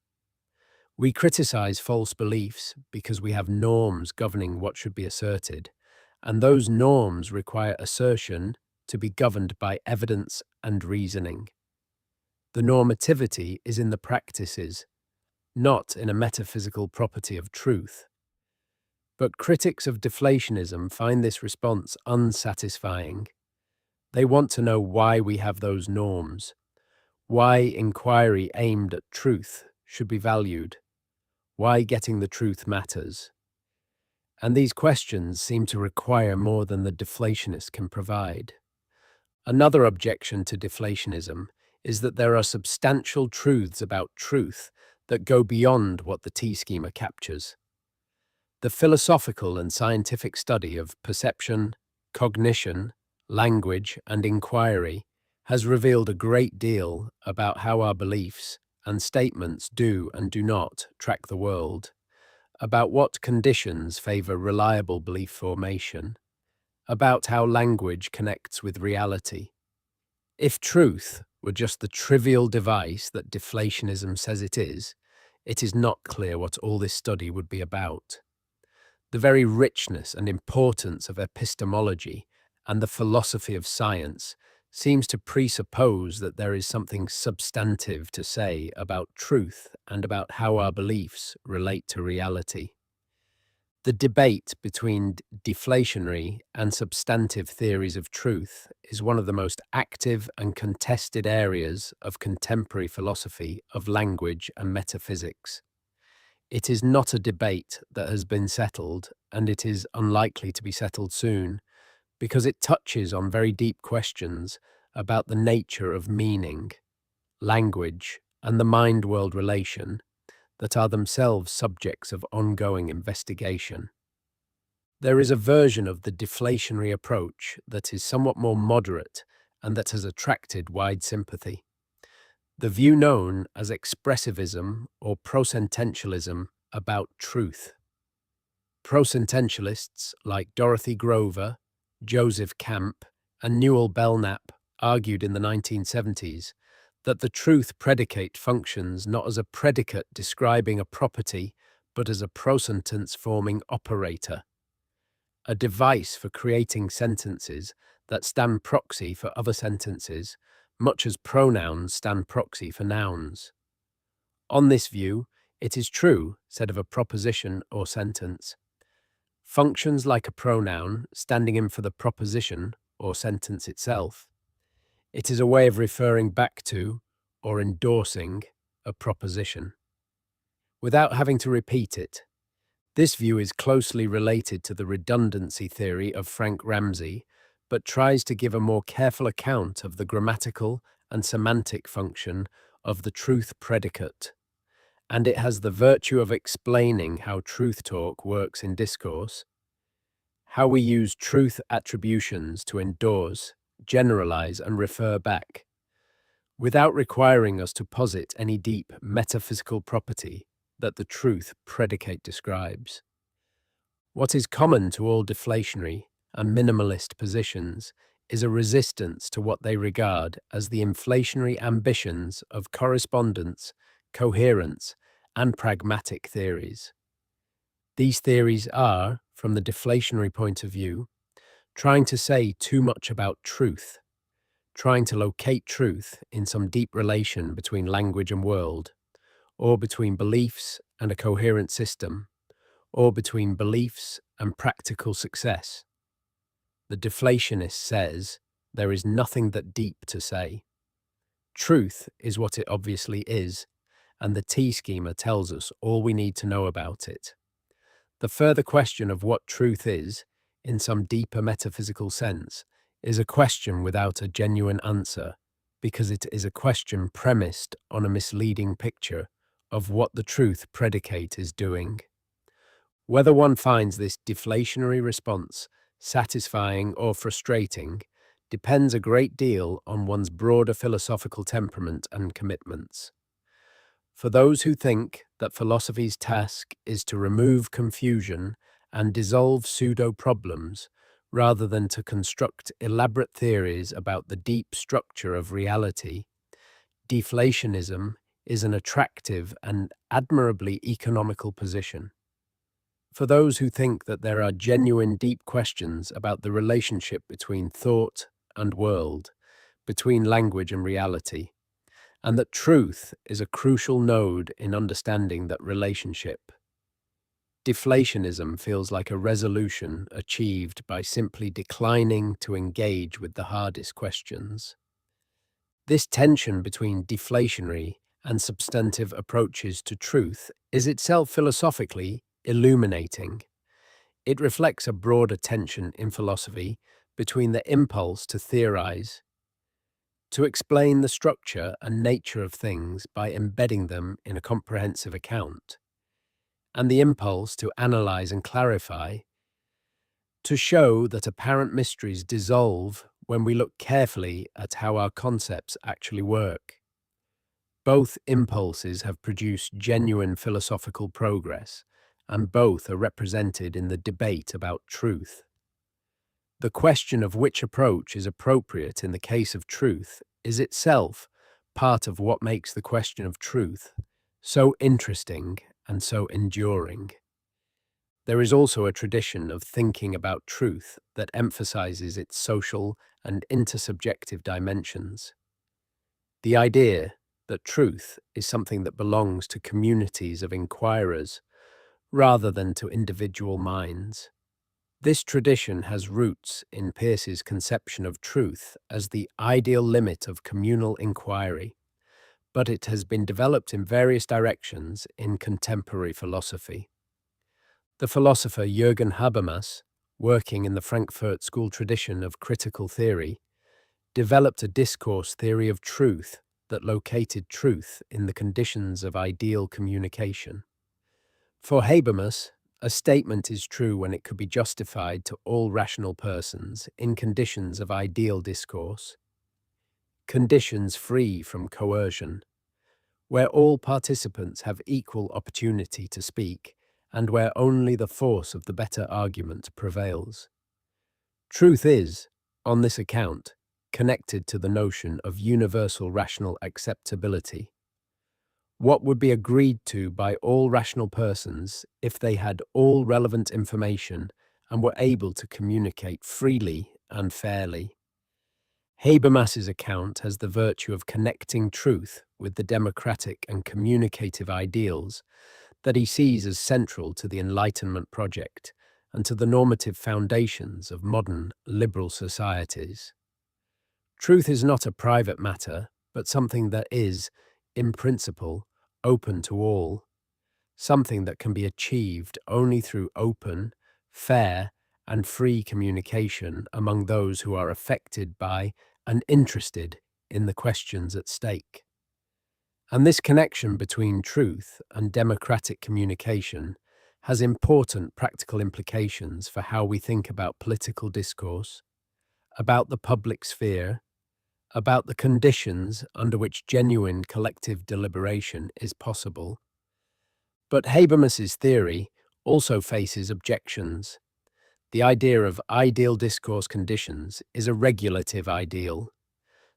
We criticize false beliefs because we have norms governing what should be asserted, and those norms require assertion to be governed by evidence and reasoning. The normativity is in the practices, not in a metaphysical property of truth. But critics of deflationism find this response unsatisfying. They want to know why we have those norms, why inquiry aimed at truth should be valued, why getting the truth matters. And these questions seem to require more than the deflationist can provide. Another objection to deflationism is that there are substantial truths about truth that go beyond what the T-schema captures. The philosophical and scientific study of perception, cognition, language, and inquiry has revealed a great deal about how our beliefs and statements do and do not track the world, about what conditions favor reliable belief formation, about how language connects with reality. If truth were just the trivial device that deflationism says it is not clear what all this study would be about. The very richness and importance of epistemology and the philosophy of science seems to presuppose that there is something substantive to say about truth and about how our beliefs relate to reality. The debate between deflationary and substantive theories of truth is one of the most active and contested areas of contemporary philosophy of language and metaphysics. It is not a debate that has been settled, and it is unlikely to be settled soon, because it touches on very deep questions about the nature of meaning, language, and the mind-world relation that are themselves subjects of ongoing investigation. There is a version of the deflationary approach that is somewhat more moderate and that has attracted wide sympathy. The view known as expressivism or prosententialism about truth. Prosententialists like Dorothy Grover, Joseph Camp, and Newell Belknap argued in the 1970s that the truth predicate functions not as a predicate describing a property, but as a prosentence-forming operator, a device for creating sentences that stand proxy for other sentences, much as pronouns stand proxy for nouns. On this view, it is true, said of a proposition or sentence, functions like a pronoun standing in for the proposition or sentence itself. It is a way of referring back to or endorsing a proposition. without having to repeat it. This view is closely related to the redundancy theory of Frank Ramsey, but tries to give a more careful account of the grammatical and semantic function of the truth predicate, and it has the virtue of explaining how truth talk works in discourse, how we use truth attributions to endorse, generalize, and refer back, without requiring us to posit any deep metaphysical property that the truth predicate describes. What is common to all deflationary and minimalist positions is a resistance to what they regard as the inflationary ambitions of correspondence, coherence, and pragmatic theories. These theories are, from the deflationary point of view, trying to say too much about truth, trying to locate truth in some deep relation between language and world, or between beliefs and a coherent system, or between beliefs and practical success. The deflationist says there is nothing that deep to say. Truth is what it obviously is, and the T-schema tells us all we need to know about it. The further question of what truth is, in some deeper metaphysical sense, is a question without a genuine answer, because it is a question premised on a misleading picture of what the truth predicate is doing. Whether one finds this deflationary response satisfying or frustrating depends a great deal on one's broader philosophical temperament and commitments. For those who think that philosophy's task is to remove confusion and dissolve pseudo-problems, rather than to construct elaborate theories about the deep structure of reality, deflationism is an attractive and admirably economical position. For those who think that there are genuine deep questions about the relationship between thought and world, between language and reality, and that truth is a crucial node in understanding that relationship, deflationism feels like a resolution achieved by simply declining to engage with the hardest questions. This tension between deflationary and substantive approaches to truth is itself philosophically illuminating. It reflects a broader tension in philosophy between the impulse to theorize, to explain the structure and nature of things by embedding them in a comprehensive account, and the impulse to analyze and clarify, to show that apparent mysteries dissolve when we look carefully at how our concepts actually work. Both impulses have produced genuine philosophical progress, and both are represented in the debate about truth. The question of which approach is appropriate in the case of truth is itself part of what makes the question of truth so interesting and so enduring. There is also a tradition of thinking about truth that emphasizes its social and intersubjective dimensions. The idea that truth is something that belongs to communities of inquirers rather than to individual minds. This tradition has roots in Peirce's conception of truth as the ideal limit of communal inquiry, but it has been developed in various directions in contemporary philosophy. The philosopher Jürgen Habermas, working in the Frankfurt School tradition of critical theory, developed a discourse theory of truth that located truth in the conditions of ideal communication. For Habermas, a statement is true when it could be justified to all rational persons in conditions of ideal discourse, conditions free from coercion, where all participants have equal opportunity to speak, and where only the force of the better argument prevails. Truth is, on this account, connected to the notion of universal rational acceptability. What would be agreed to by all rational persons if they had all relevant information and were able to communicate freely and fairly? Habermas's account has the virtue of connecting truth with the democratic and communicative ideals that he sees as central to the Enlightenment project and to the normative foundations of modern liberal societies. Truth is not a private matter, but something that is, in principle, open to all. something that can be achieved only through open, fair, and free communication among those who are affected by and interested in the questions at stake. And this connection between truth and democratic communication has important practical implications for how we think about political discourse, about the public sphere, about the conditions under which genuine collective deliberation is possible. But Habermas's theory also faces objections. The idea of ideal discourse conditions is a regulative ideal,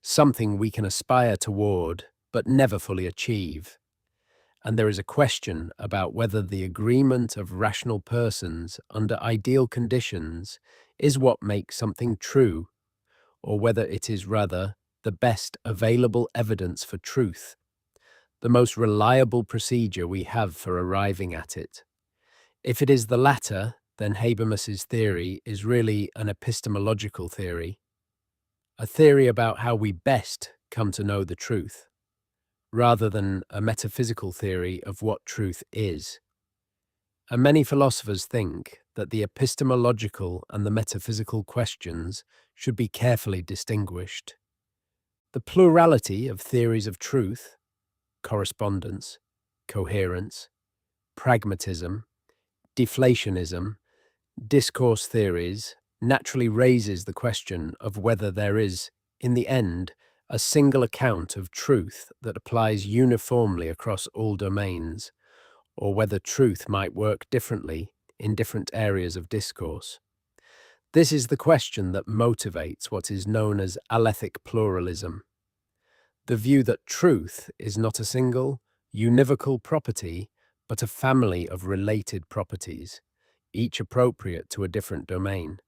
something we can aspire toward but never fully achieve. And there is a question about whether the agreement of rational persons under ideal conditions is what makes something true, or whether it is rather the best available evidence for truth, the most reliable procedure we have for arriving at it. If it is the latter, then Habermas's theory is really an epistemological theory, a theory about how we best come to know the truth, rather than a metaphysical theory of what truth is. And many philosophers think that the epistemological and the metaphysical questions should be carefully distinguished. The plurality of theories of truth, correspondence, coherence, pragmatism, deflationism, discourse theories, naturally raises the question of whether there is, in the end, a single account of truth that applies uniformly across all domains, or whether truth might work differently in different areas of discourse. This is the question that motivates what is known as alethic pluralism, the view that truth is not a single, univocal property, but a family of related properties, each appropriate to a different domain.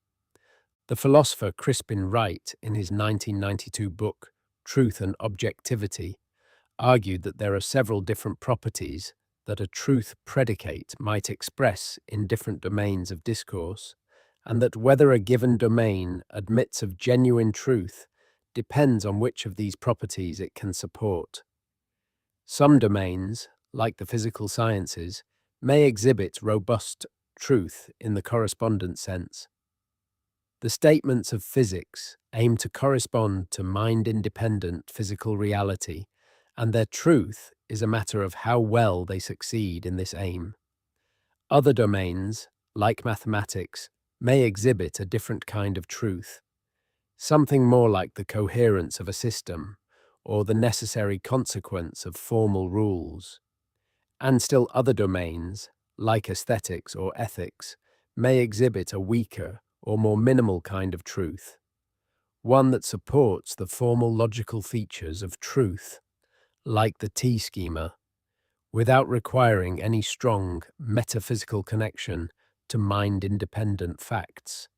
The philosopher Crispin Wright, in his 1992 book, Truth and Objectivity, argued that there are several different properties that a truth predicate might express in different domains of discourse, and that whether a given domain admits of genuine truth depends on which of these properties it can support. Some domains, like the physical sciences, may exhibit robust truth in the correspondence sense. The statements of physics aim to correspond to mind-independent physical reality, and their truth is a matter of how well they succeed in this aim. Other domains, like mathematics, may exhibit a different kind of truth, something more like the coherence of a system, or the necessary consequence of formal rules. And still other domains, like aesthetics or ethics, may exhibit a weaker or more minimal kind of truth, one that supports the formal logical features of truth, like the T-schema, without requiring any strong metaphysical connection to mind-independent facts.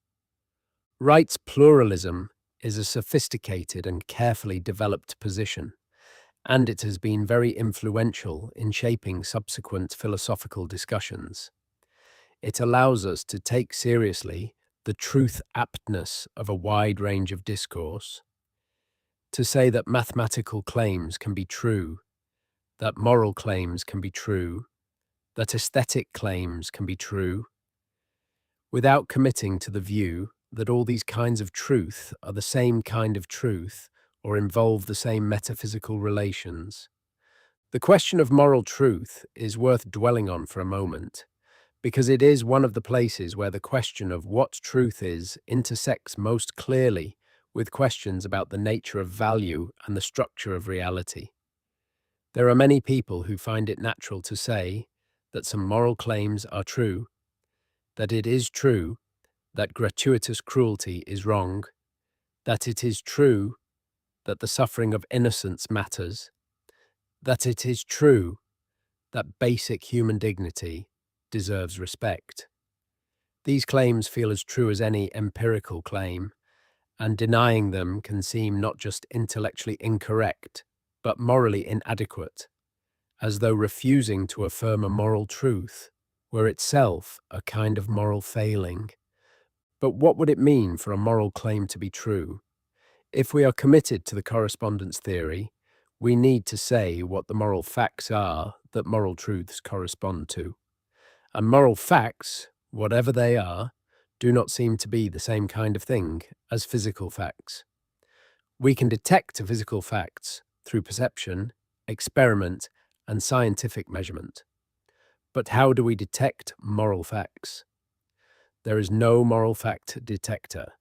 Wright's pluralism is a sophisticated and carefully developed position, and it has been very influential in shaping subsequent philosophical discussions. It allows us to take seriously the truth aptness of a wide range of discourse, to say that mathematical claims can be true, that moral claims can be true, that aesthetic claims can be true, without committing to the view that all these kinds of truth are the same kind of truth or involve the same metaphysical relations. The question of moral truth is worth dwelling on for a moment, because it is one of the places where the question of what truth is intersects most clearly with questions about the nature of value and the structure of reality. There are many people who find it natural to say that some moral claims are true, that it is true that gratuitous cruelty is wrong, that it is true that the suffering of innocence matters, that it is true that basic human dignity deserves respect. These claims feel as true as any empirical claim, and denying them can seem not just intellectually incorrect, but morally inadequate, as though refusing to affirm a moral truth were itself a kind of moral failing. But what would it mean for a moral claim to be true? If we are committed to the correspondence theory, we need to say what the moral facts are that moral truths correspond to. And moral facts, whatever they are, do not seem to be the same kind of thing as physical facts. We can detect physical facts through perception, experiment, and scientific measurement. But how do we detect moral facts? There is no moral fact detector,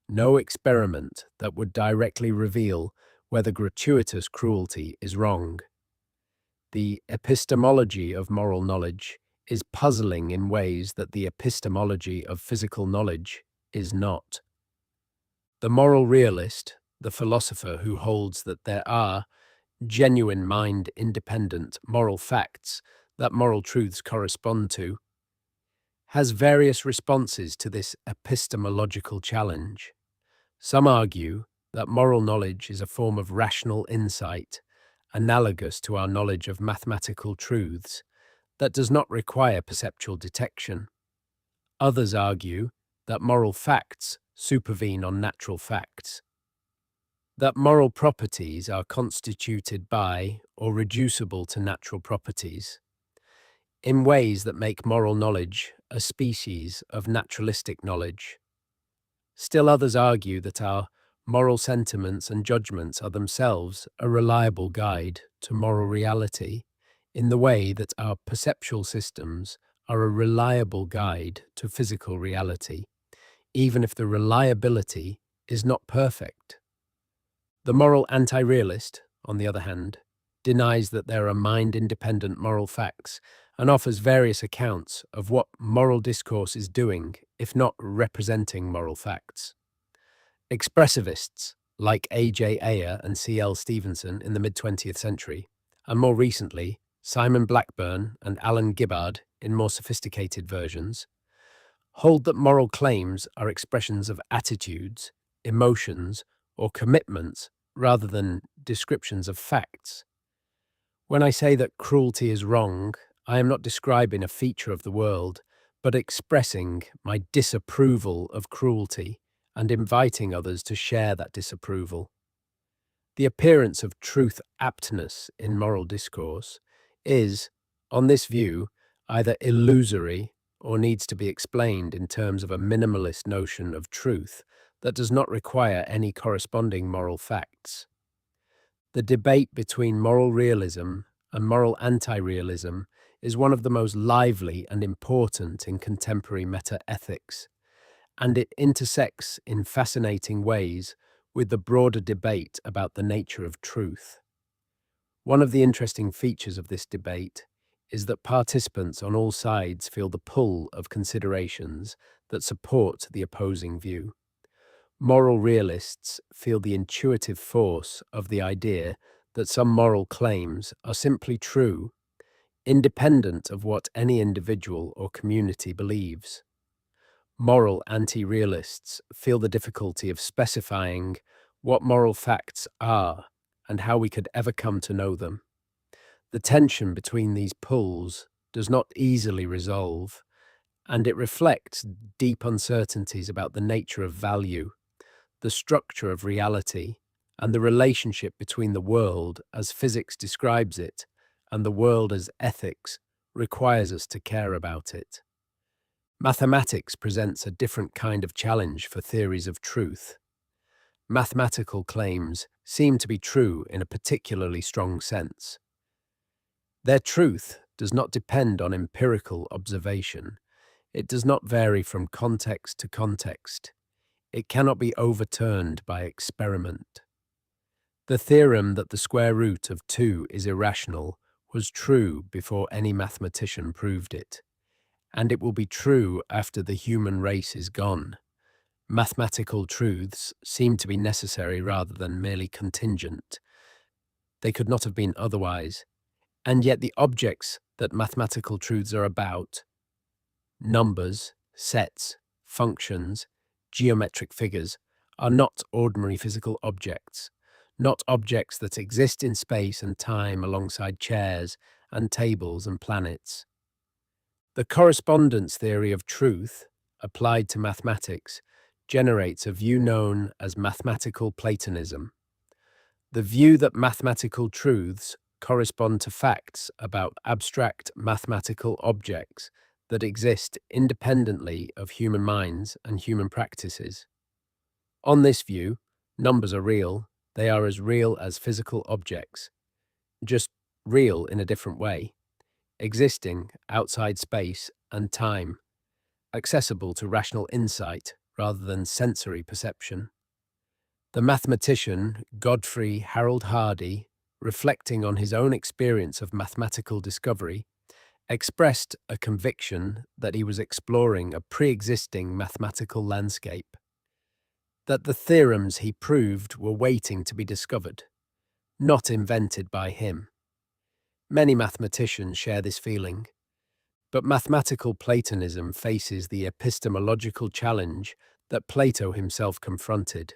no experiment that would directly reveal whether gratuitous cruelty is wrong. The epistemology of moral knowledge is puzzling in ways that the epistemology of physical knowledge is not. The moral realist, the philosopher who holds that there are genuine mind-independent moral facts that moral truths correspond to, has various responses to this epistemological challenge. Some argue that moral knowledge is a form of rational insight, analogous to our knowledge of mathematical truths, that does not require perceptual detection. Others argue that moral facts supervene on natural facts, that moral properties are constituted by or reducible to natural properties, in ways that make moral knowledge a species of naturalistic knowledge. Still others argue that our moral sentiments and judgments are themselves a reliable guide to moral reality, in the way that our perceptual systems are a reliable guide to physical reality, even if the reliability is not perfect. The moral anti-realist, on the other hand, denies that there are mind-independent moral facts and offers various accounts of what moral discourse is doing, if not representing moral facts. Expressivists, like A.J. Ayer and C.L. Stevenson in the mid-20th century, and more recently, Simon Blackburn and Alan Gibbard in more sophisticated versions, hold that moral claims are expressions of attitudes, emotions, or commitments rather than descriptions of facts. When I say that cruelty is wrong, I am not describing a feature of the world, but expressing my disapproval of cruelty and inviting others to share that disapproval. The appearance of truth aptness in moral discourse is, on this view, either illusory or needs to be explained in terms of a minimalist notion of truth that does not require any corresponding moral facts. The debate between moral realism and moral anti-realism is one of the most lively and important in contemporary meta-ethics, and it intersects in fascinating ways with the broader debate about the nature of truth. One of the interesting features of this debate is that participants on all sides feel the pull of considerations that support the opposing view. Moral realists feel the intuitive force of the idea that some moral claims are simply true, independent of what any individual or community believes. Moral anti-realists feel the difficulty of specifying what moral facts are and how we could ever come to know them. The tension between these pulls does not easily resolve, and it reflects deep uncertainties about the nature of value, the structure of reality, and the relationship between the world as physics describes it and the world as ethics requires us to care about it. Mathematics presents a different kind of challenge for theories of truth. Mathematical claims seem to be true in a particularly strong sense. Their truth does not depend on empirical observation. It does not vary from context to context. It cannot be overturned by experiment. The theorem that the square root of 2 is irrational was true before any mathematician proved it, and it will be true after the human race is gone. Mathematical truths seem to be necessary rather than merely contingent. They could not have been otherwise, and yet the objects that mathematical truths are about, numbers, sets, functions, geometric figures, are not ordinary physical objects, not objects that exist in space and time alongside chairs and tables and planets. The correspondence theory of truth, applied to mathematics, generates a view known as mathematical Platonism. The view that mathematical truths correspond to facts about abstract mathematical objects that exist independently of human minds and human practices. On this view, numbers are real. They are as real as physical objects, just real in a different way, existing outside space and time, accessible to rational insight rather than sensory perception. The mathematician Godfrey Harold Hardy, reflecting on his own experience of mathematical discovery, expressed a conviction that he was exploring a pre-existing mathematical landscape, that the theorems he proved were waiting to be discovered, not invented by him. Many mathematicians share this feeling, but mathematical Platonism faces the epistemological challenge that Plato himself confronted.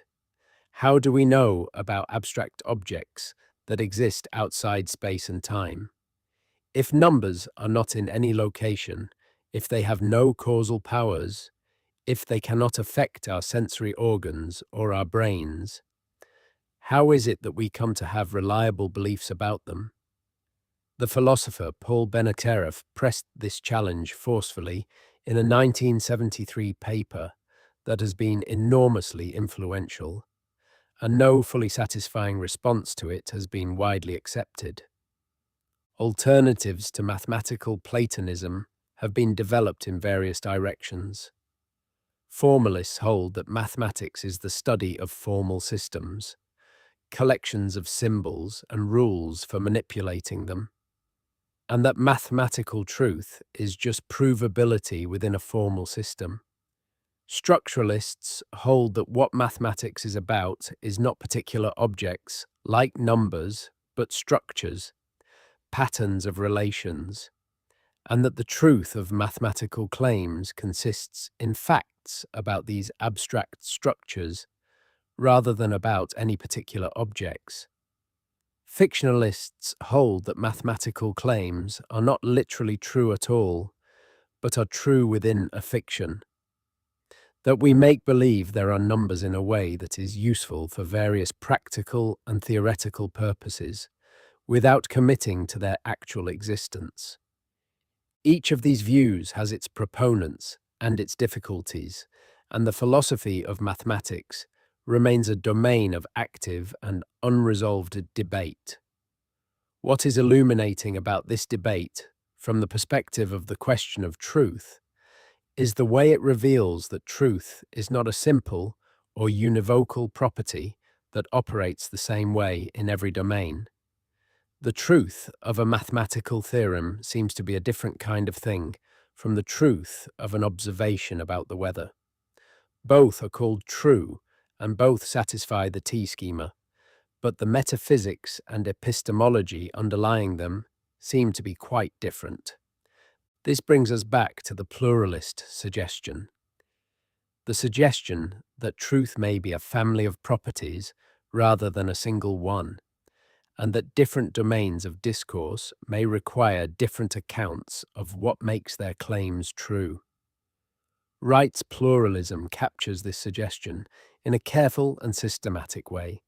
How do we know about abstract objects that exist outside space and time? If numbers are not in any location, if they have no causal powers, if they cannot affect our sensory organs or our brains, how is it that we come to have reliable beliefs about them? The philosopher Paul Benatereff pressed this challenge forcefully in a 1973 paper that has been enormously influential, and no fully satisfying response to it has been widely accepted. Alternatives to mathematical Platonism have been developed in various directions. Formalists hold that mathematics is the study of formal systems, collections of symbols and rules for manipulating them, and that mathematical truth is just provability within a formal system. Structuralists hold that what mathematics is about is not particular objects, like numbers, but structures, patterns of relations, and that the truth of mathematical claims consists in facts about these abstract structures rather than about any particular objects. Fictionalists hold that mathematical claims are not literally true at all, but are true within a fiction, that we make believe there are numbers in a way that is useful for various practical and theoretical purposes, without committing to their actual existence. Each of these views has its proponents and its difficulties, and the philosophy of mathematics remains a domain of active and unresolved debate. What is illuminating about this debate, from the perspective of the question of truth, is the way it reveals that truth is not a simple or univocal property that operates the same way in every domain. The truth of a mathematical theorem seems to be a different kind of thing from the truth of an observation about the weather. Both are called true, and both satisfy the T-schema, but the metaphysics and epistemology underlying them seem to be quite different. This brings us back to the pluralist suggestion. The suggestion that truth may be a family of properties rather than a single one, and that different domains of discourse may require different accounts of what makes their claims true. Wright's pluralism captures this suggestion in a careful and systematic way.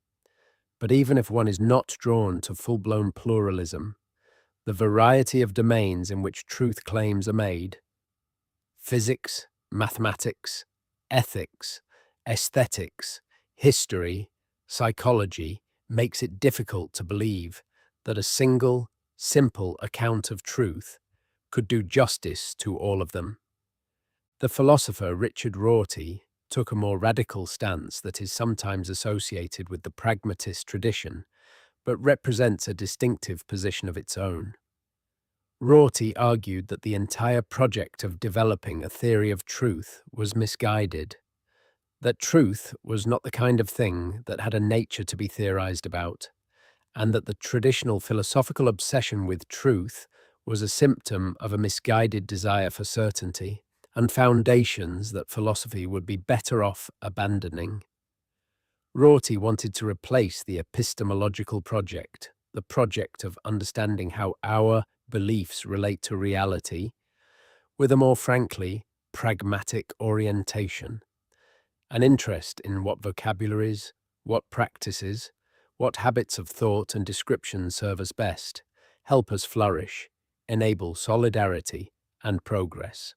But even if one is not drawn to full-blown pluralism, the variety of domains in which truth claims are made, physics, mathematics, ethics, aesthetics, history, psychology, makes it difficult to believe that a single, simple account of truth could do justice to all of them. The philosopher Richard Rorty took a more radical stance that is sometimes associated with the pragmatist tradition, but represents a distinctive position of its own. Rorty argued that the entire project of developing a theory of truth was misguided, that truth was not the kind of thing that had a nature to be theorized about, and that the traditional philosophical obsession with truth was a symptom of a misguided desire for certainty and foundations that philosophy would be better off abandoning. Rorty wanted to replace the epistemological project, the project of understanding how our beliefs relate to reality, with a more frankly pragmatic orientation, an interest in what vocabularies, what practices, What habits of thought and description serve us best, help us flourish, enable solidarity and progress?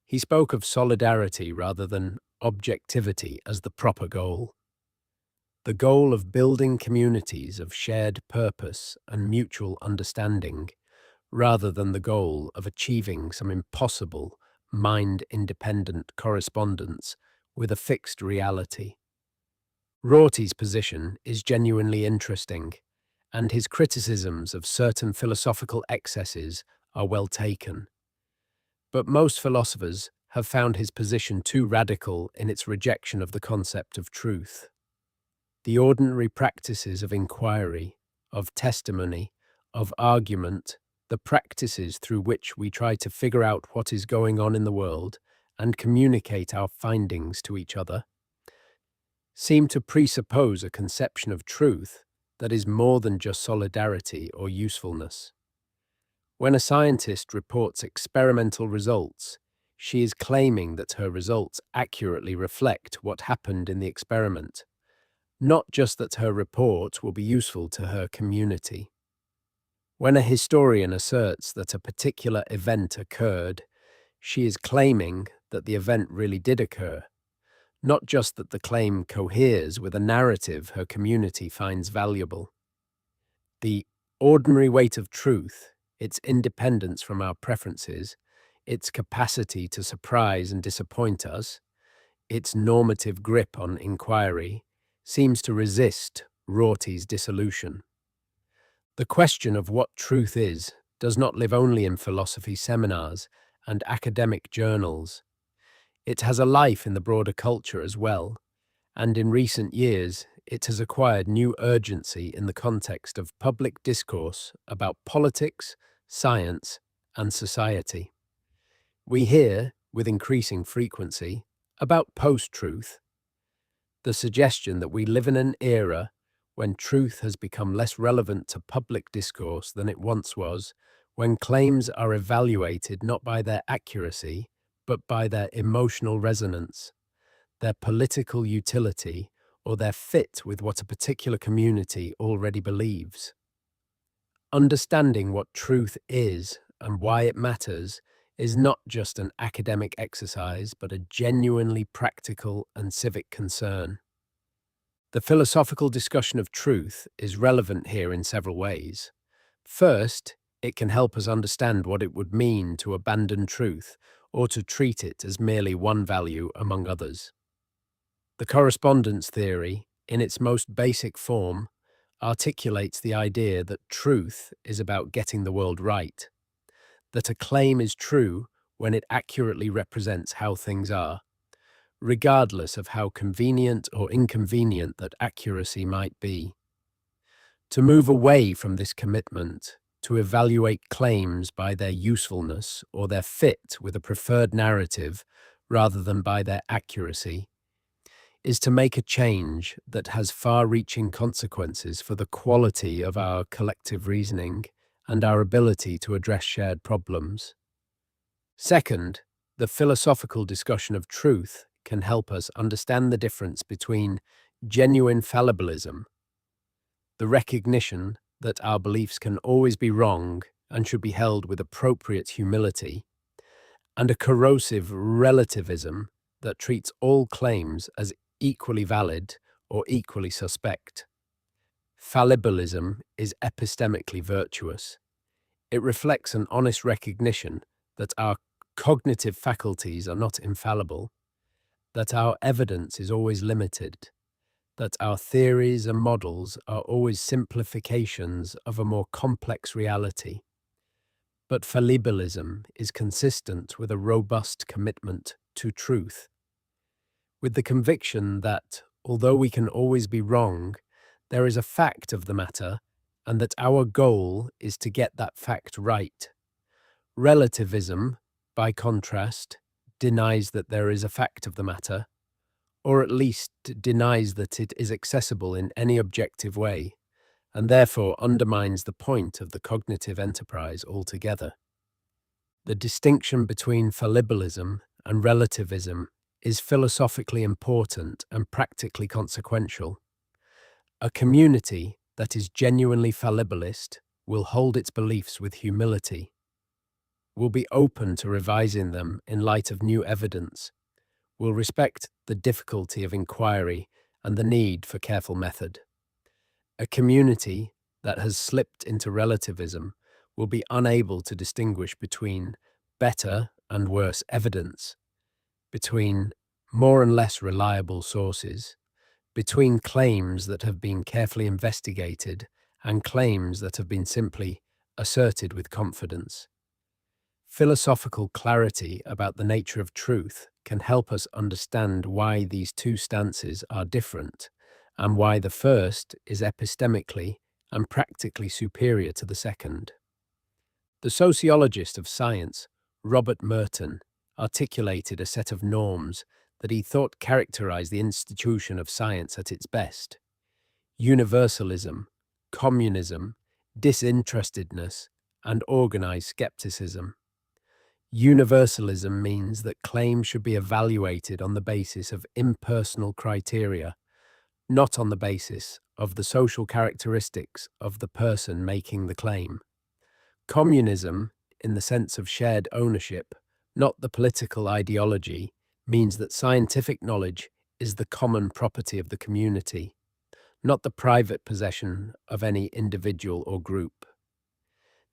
He spoke of solidarity rather than objectivity as the proper goal. The goal of building communities of shared purpose and mutual understanding, rather than the goal of achieving some impossible, mind-independent correspondence with a fixed reality. Rorty's position is genuinely interesting, and his criticisms of certain philosophical excesses are well taken. But most philosophers have found his position too radical in its rejection of the concept of truth. The ordinary practices of inquiry, of testimony, of argument, the practices through which we try to figure out what is going on in the world and communicate our findings to each other, seem to presuppose a conception of truth that is more than just solidarity or usefulness. When a scientist reports experimental results, she is claiming that her results accurately reflect what happened in the experiment, not just that her report will be useful to her community. When a historian asserts that a particular event occurred, she is claiming that the event really did occur, not just that the claim coheres with a narrative her community finds valuable. The ordinary weight of truth, its independence from our preferences, its capacity to surprise and disappoint us, its normative grip on inquiry, seems to resist Rorty's dissolution. The question of what truth is does not live only in philosophy seminars and academic journals. It has a life in the broader culture as well, and in recent years it has acquired new urgency in the context of public discourse about politics, science, and society. We hear, with increasing frequency, about post-truth, the suggestion that we live in an era when truth has become less relevant to public discourse than it once was, when claims are evaluated not by their accuracy, but by their emotional resonance, their political utility, or their fit with what a particular community already believes. Understanding what truth is and why it matters is not just an academic exercise, but a genuinely practical and civic concern. The philosophical discussion of truth is relevant here in several ways. First, it can help us understand what it would mean to abandon truth or to treat it as merely one value among others. The correspondence theory, in its most basic form, articulates the idea that truth is about getting the world right, that a claim is true when it accurately represents how things are, regardless of how convenient or inconvenient that accuracy might be. To move away from this commitment, to evaluate claims by their usefulness or their fit with a preferred narrative rather than by their accuracy, is to make a change that has far-reaching consequences for the quality of our collective reasoning and our ability to address shared problems. Second, the philosophical discussion of truth can help us understand the difference between genuine fallibilism, the recognition that our beliefs can always be wrong and should be held with appropriate humility, and a corrosive relativism that treats all claims as equally valid or equally suspect. Fallibilism is epistemically virtuous. It reflects an honest recognition that our cognitive faculties are not infallible, that our evidence is always limited, that our theories and models are always simplifications of a more complex reality. But fallibilism is consistent with a robust commitment to truth, with the conviction that, although we can always be wrong, there is a fact of the matter and that our goal is to get that fact right. Relativism, by contrast, denies that there is a fact of the matter, or at least denies that it is accessible in any objective way, and therefore undermines the point of the cognitive enterprise altogether. The distinction between fallibilism and relativism is philosophically important and practically consequential. A community that is genuinely fallibilist will hold its beliefs with humility, will be open to revising them in light of new evidence, will respect the difficulty of inquiry and the need for careful method. A community that has slipped into relativism will be unable to distinguish between better and worse evidence, between more and less reliable sources, between claims that have been carefully investigated and claims that have been simply asserted with confidence. Philosophical clarity about the nature of truth can help us understand why these two stances are different and why the first is epistemically and practically superior to the second. The sociologist of science, Robert Merton, articulated a set of norms that he thought characterized the institution of science at its best: universalism, communism, disinterestedness, and organized skepticism. Universalism means that claims should be evaluated on the basis of impersonal criteria, not on the basis of the social characteristics of the person making the claim. Communism, in the sense of shared ownership, not the political ideology, means that scientific knowledge is the common property of the community, not the private possession of any individual or group.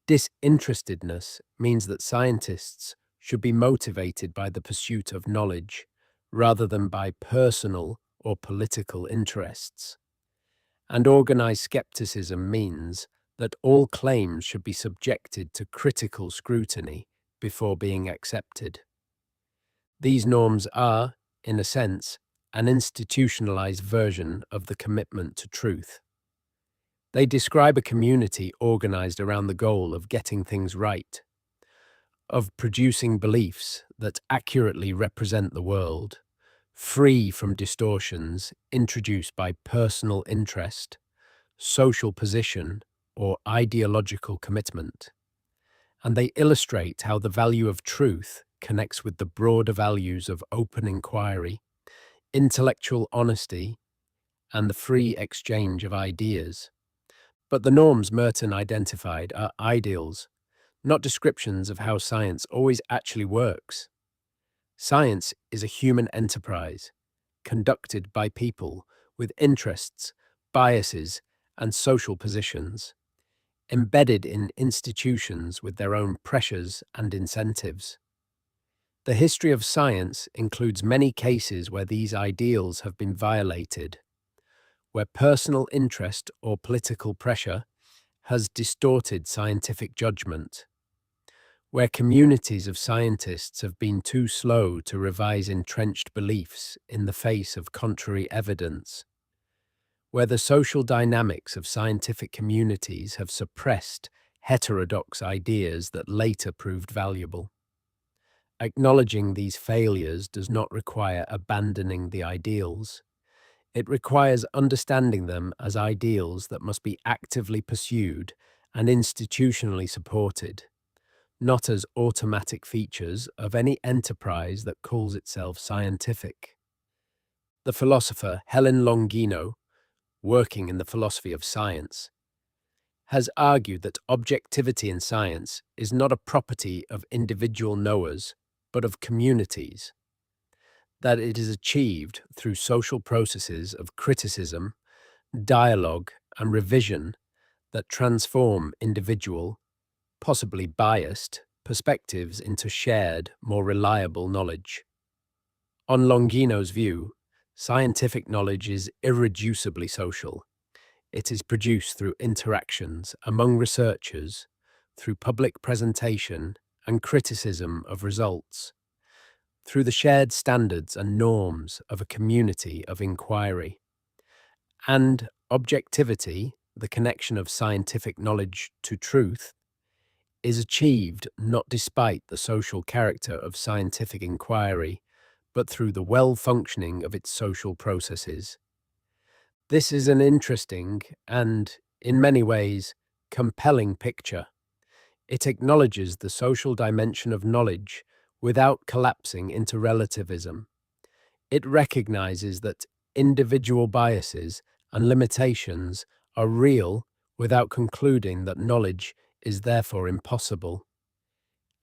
Disinterestedness means that scientists should be motivated by the pursuit of knowledge rather than by personal or political interests. And organized skepticism means that all claims should be subjected to critical scrutiny before being accepted. These norms are, in a sense, an institutionalized version of the commitment to truth. They describe a community organized around the goal of getting things right, of producing beliefs that accurately represent the world, free from distortions introduced by personal interest, social position, or ideological commitment. And they illustrate how the value of truth connects with the broader values of open inquiry, intellectual honesty, and the free exchange of ideas. But the norms Merton identified are ideals, not descriptions of how science always actually works. Science is a human enterprise, conducted by people with interests, biases, and social positions, embedded in institutions with their own pressures and incentives. The history of science includes many cases where these ideals have been violated, where personal interest or political pressure has distorted scientific judgment, where communities of scientists have been too slow to revise entrenched beliefs in the face of contrary evidence, where the social dynamics of scientific communities have suppressed heterodox ideas that later proved valuable. Acknowledging these failures does not require abandoning the ideals. It requires understanding them as ideals that must be actively pursued and institutionally supported, not as automatic features of any enterprise that calls itself scientific. The philosopher Helen Longino, working in the philosophy of science, has argued that objectivity in science is not a property of individual knowers, but of communities, that it is achieved through social processes of criticism, dialogue, and revision that transform individual, possibly biased, perspectives into shared, more reliable knowledge. On Longino's view, scientific knowledge is irreducibly social. It is produced through interactions among researchers, through public presentation and criticism of results, through the shared standards and norms of a community of inquiry. And objectivity, the connection of scientific knowledge to truth, is achieved not despite the social character of scientific inquiry, but through the well-functioning of its social processes. This is an interesting and, in many ways, compelling picture. It acknowledges the social dimension of knowledge without collapsing into relativism. It recognizes that individual biases and limitations are real without concluding that knowledge is therefore impossible.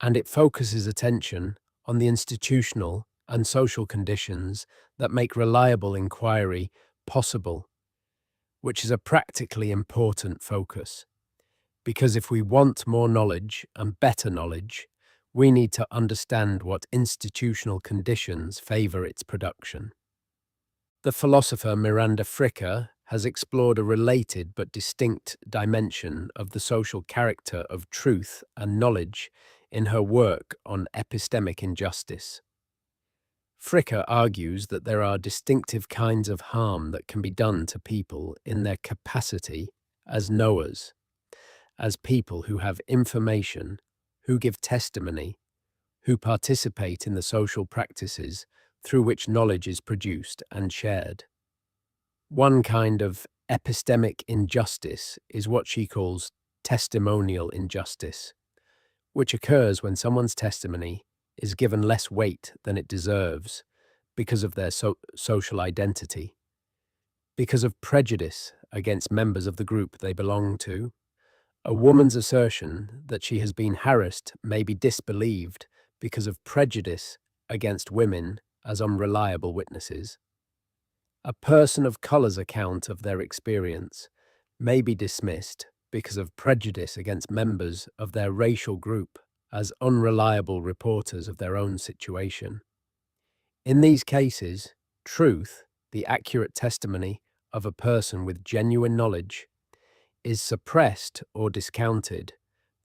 And it focuses attention on the institutional and social conditions that make reliable inquiry possible, which is a practically important focus. Because if we want more knowledge and better knowledge, we need to understand what institutional conditions favor its production. The philosopher Miranda Fricker has explored a related but distinct dimension of the social character of truth and knowledge in her work on epistemic injustice. Fricker argues that there are distinctive kinds of harm that can be done to people in their capacity as knowers, as people who have information, who give testimony, who participate in the social practices through which knowledge is produced and shared. One kind of epistemic injustice is what she calls testimonial injustice, which occurs when someone's testimony is given less weight than it deserves because of their social identity, because of prejudice against members of the group they belong to. A woman's assertion that she has been harassed may be disbelieved because of prejudice against women as unreliable witnesses. A person of color's account of their experience may be dismissed because of prejudice against members of their racial group as unreliable reporters of their own situation. In these cases, truth, the accurate testimony of a person with genuine knowledge, is suppressed or discounted,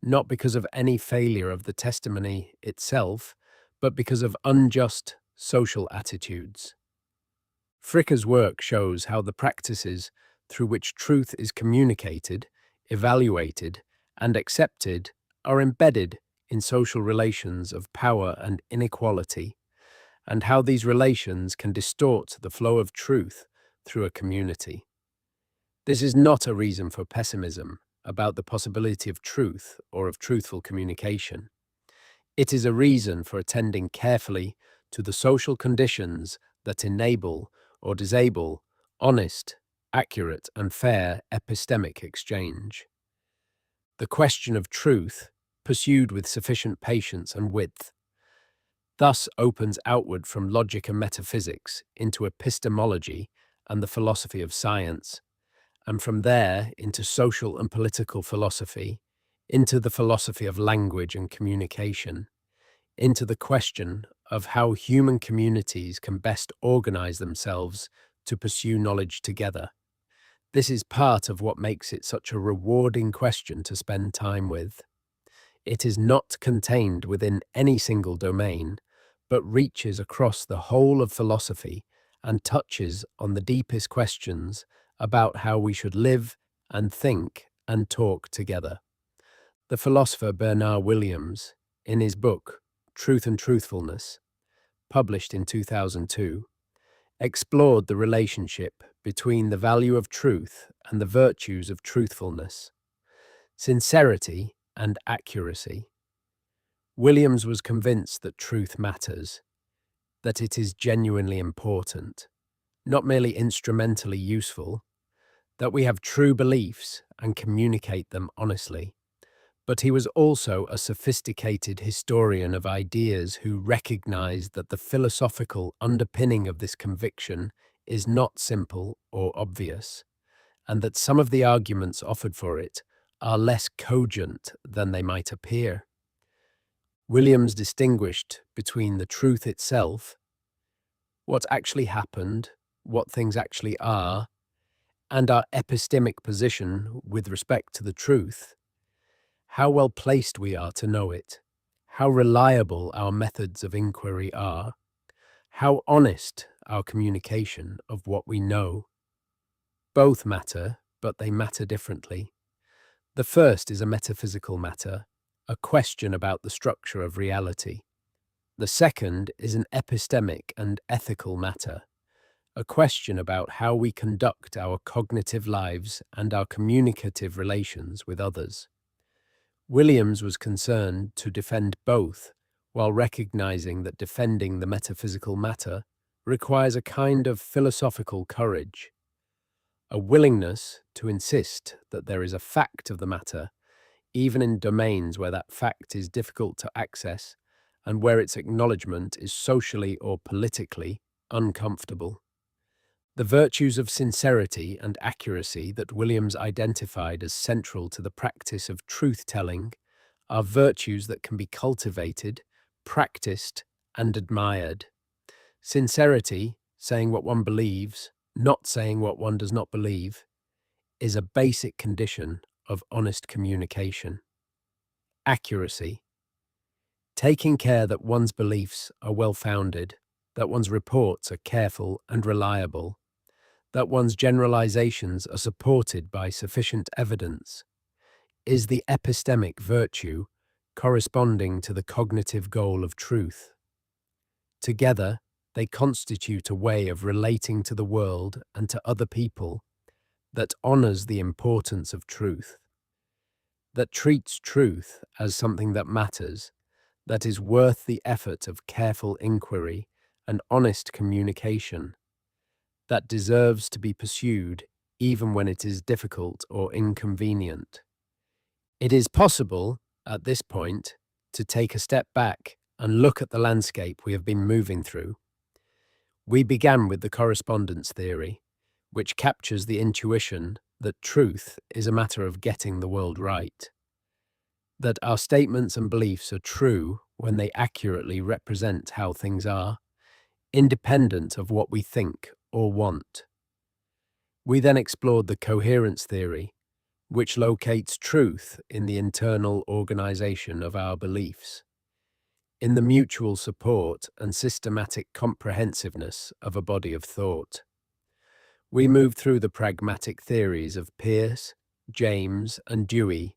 not because of any failure of the testimony itself, but because of unjust social attitudes. Fricker's work shows how the practices through which truth is communicated, evaluated, and accepted are embedded in social relations of power and inequality, and how these relations can distort the flow of truth through a community. This is not a reason for pessimism about the possibility of truth or of truthful communication. It is a reason for attending carefully to the social conditions that enable or disable honest, accurate, and fair epistemic exchange. The question of truth, pursued with sufficient patience and width, thus opens outward from logic and metaphysics into epistemology and the philosophy of science, and from there into social and political philosophy, into the philosophy of language and communication, into the question of how human communities can best organize themselves to pursue knowledge together. This is part of what makes it such a rewarding question to spend time with. It is not contained within any single domain, but reaches across the whole of philosophy and touches on the deepest questions about how we should live and think and talk together. The philosopher Bernard Williams, in his book Truth and Truthfulness, published in 2002, explored the relationship between the value of truth and the virtues of truthfulness, sincerity and accuracy. Williams was convinced that truth matters, that it is genuinely important, not merely instrumentally useful, that we have true beliefs and communicate them honestly. But he was also a sophisticated historian of ideas who recognized that the philosophical underpinning of this conviction is not simple or obvious, and that some of the arguments offered for it are less cogent than they might appear. Williams distinguished between the truth itself, what actually happened, what things actually are, and our epistemic position with respect to the truth, how well placed we are to know it, how reliable our methods of inquiry are, how honest our communication of what we know. Both matter, but they matter differently. The first is a metaphysical matter, a question about the structure of reality. The second is an epistemic and ethical matter, a question about how we conduct our cognitive lives and our communicative relations with others. Williams was concerned to defend both, while recognizing that defending the metaphysical matter requires a kind of philosophical courage. a willingness to insist that there is a fact of the matter, even in domains where that fact is difficult to access and where its acknowledgement is socially or politically uncomfortable. The virtues of sincerity and accuracy that Williams identified as central to the practice of truth-telling are virtues that can be cultivated, practiced, and admired. Sincerity, saying what one believes, not saying what one does not believe, is a basic condition of honest communication. Accuracy, taking care that one's beliefs are well-founded, that one's reports are careful and reliable, that one's generalizations are supported by sufficient evidence, is the epistemic virtue corresponding to the cognitive goal of truth. Together, they constitute a way of relating to the world and to other people that honors the importance of truth, that treats truth as something that matters, that is worth the effort of careful inquiry and honest communication, that deserves to be pursued even when it is difficult or inconvenient. It is possible, at this point, to take a step back and look at the landscape we have been moving through. We began with the correspondence theory, which captures the intuition that truth is a matter of getting the world right, that our statements and beliefs are true when they accurately represent how things are, independent of what we think or want. We then explored the coherence theory, which locates truth in the internal organization of our beliefs, in the mutual support and systematic comprehensiveness of a body of thought. We moved through the pragmatic theories of Peirce, James, and Dewey,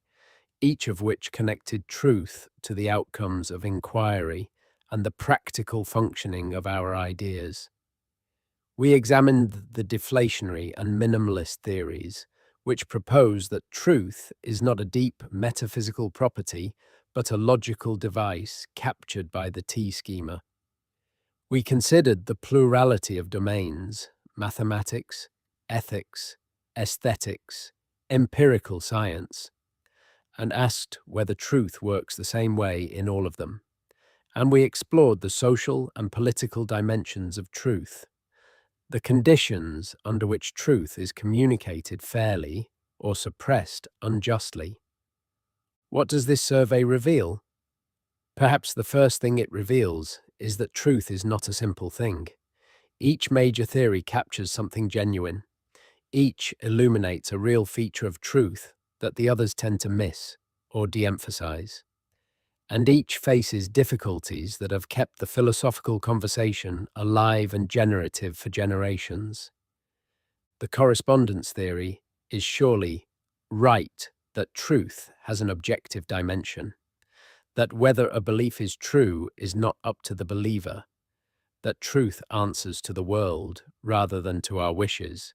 each of which connected truth to the outcomes of inquiry and the practical functioning of our ideas. We examined the deflationary and minimalist theories, which propose that truth is not a deep metaphysical property, but a logical device captured by the T-schema. We considered the plurality of domains, mathematics, ethics, aesthetics, empirical science, and asked whether truth works the same way in all of them. And we explored the social and political dimensions of truth, the conditions under which truth is communicated fairly or suppressed unjustly. What does this survey reveal? Perhaps the first thing it reveals is that truth is not a simple thing. Each major theory captures something genuine. Each illuminates a real feature of truth that the others tend to miss or de-emphasize. And each faces difficulties that have kept the philosophical conversation alive and generative for generations. The correspondence theory is surely right that truth has an objective dimension, that whether a belief is true is not up to the believer, that truth answers to the world rather than to our wishes.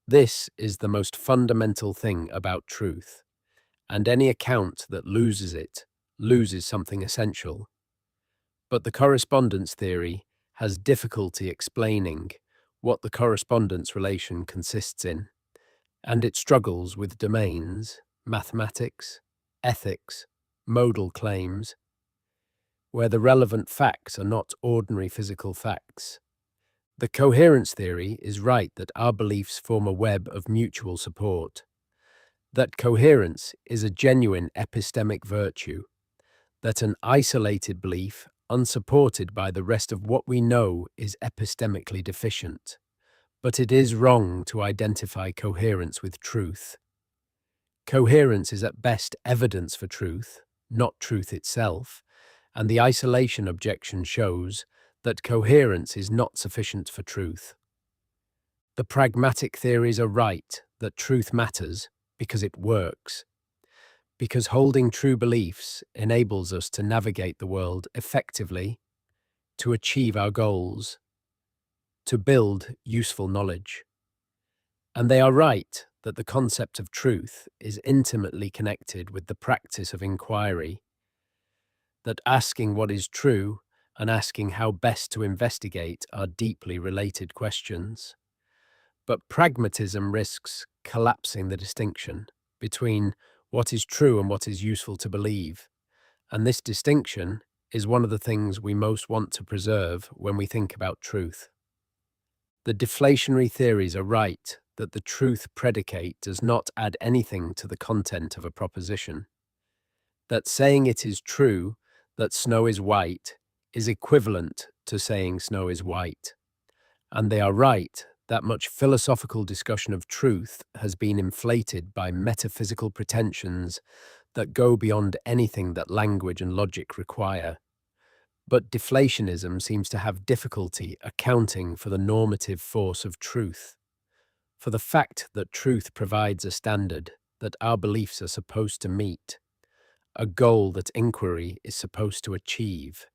This is the most fundamental thing about truth, and any account that loses it loses something essential. But the correspondence theory has difficulty explaining what the correspondence relation consists in, and it struggles with domains, mathematics, ethics, modal claims, where the relevant facts are not ordinary physical facts. The coherence theory is right that our beliefs form a web of mutual support, that coherence is a genuine epistemic virtue, that an isolated belief, unsupported by the rest of what we know, is epistemically deficient. But it is wrong to identify coherence with truth. Coherence is at best evidence for truth, not truth itself, and the isolation objection shows that coherence is not sufficient for truth. The pragmatic theories are right that truth matters because it works, because holding true beliefs enables us to navigate the world effectively, to achieve our goals, to build useful knowledge. And they are right that the concept of truth is intimately connected with the practice of inquiry, that asking what is true and asking how best to investigate are deeply related questions. But pragmatism risks collapsing the distinction between what is true and what is useful to believe. And this distinction is one of the things we most want to preserve when we think about truth. The deflationary theories are right that the truth predicate does not add anything to the content of a proposition, that saying it is true that snow is white is equivalent to saying snow is white. And they are right that much philosophical discussion of truth has been inflated by metaphysical pretensions that go beyond anything that language and logic require. But deflationism seems to have difficulty accounting for the normative force of truth, for the fact that truth provides a standard that our beliefs are supposed to meet, a goal that inquiry is supposed to achieve.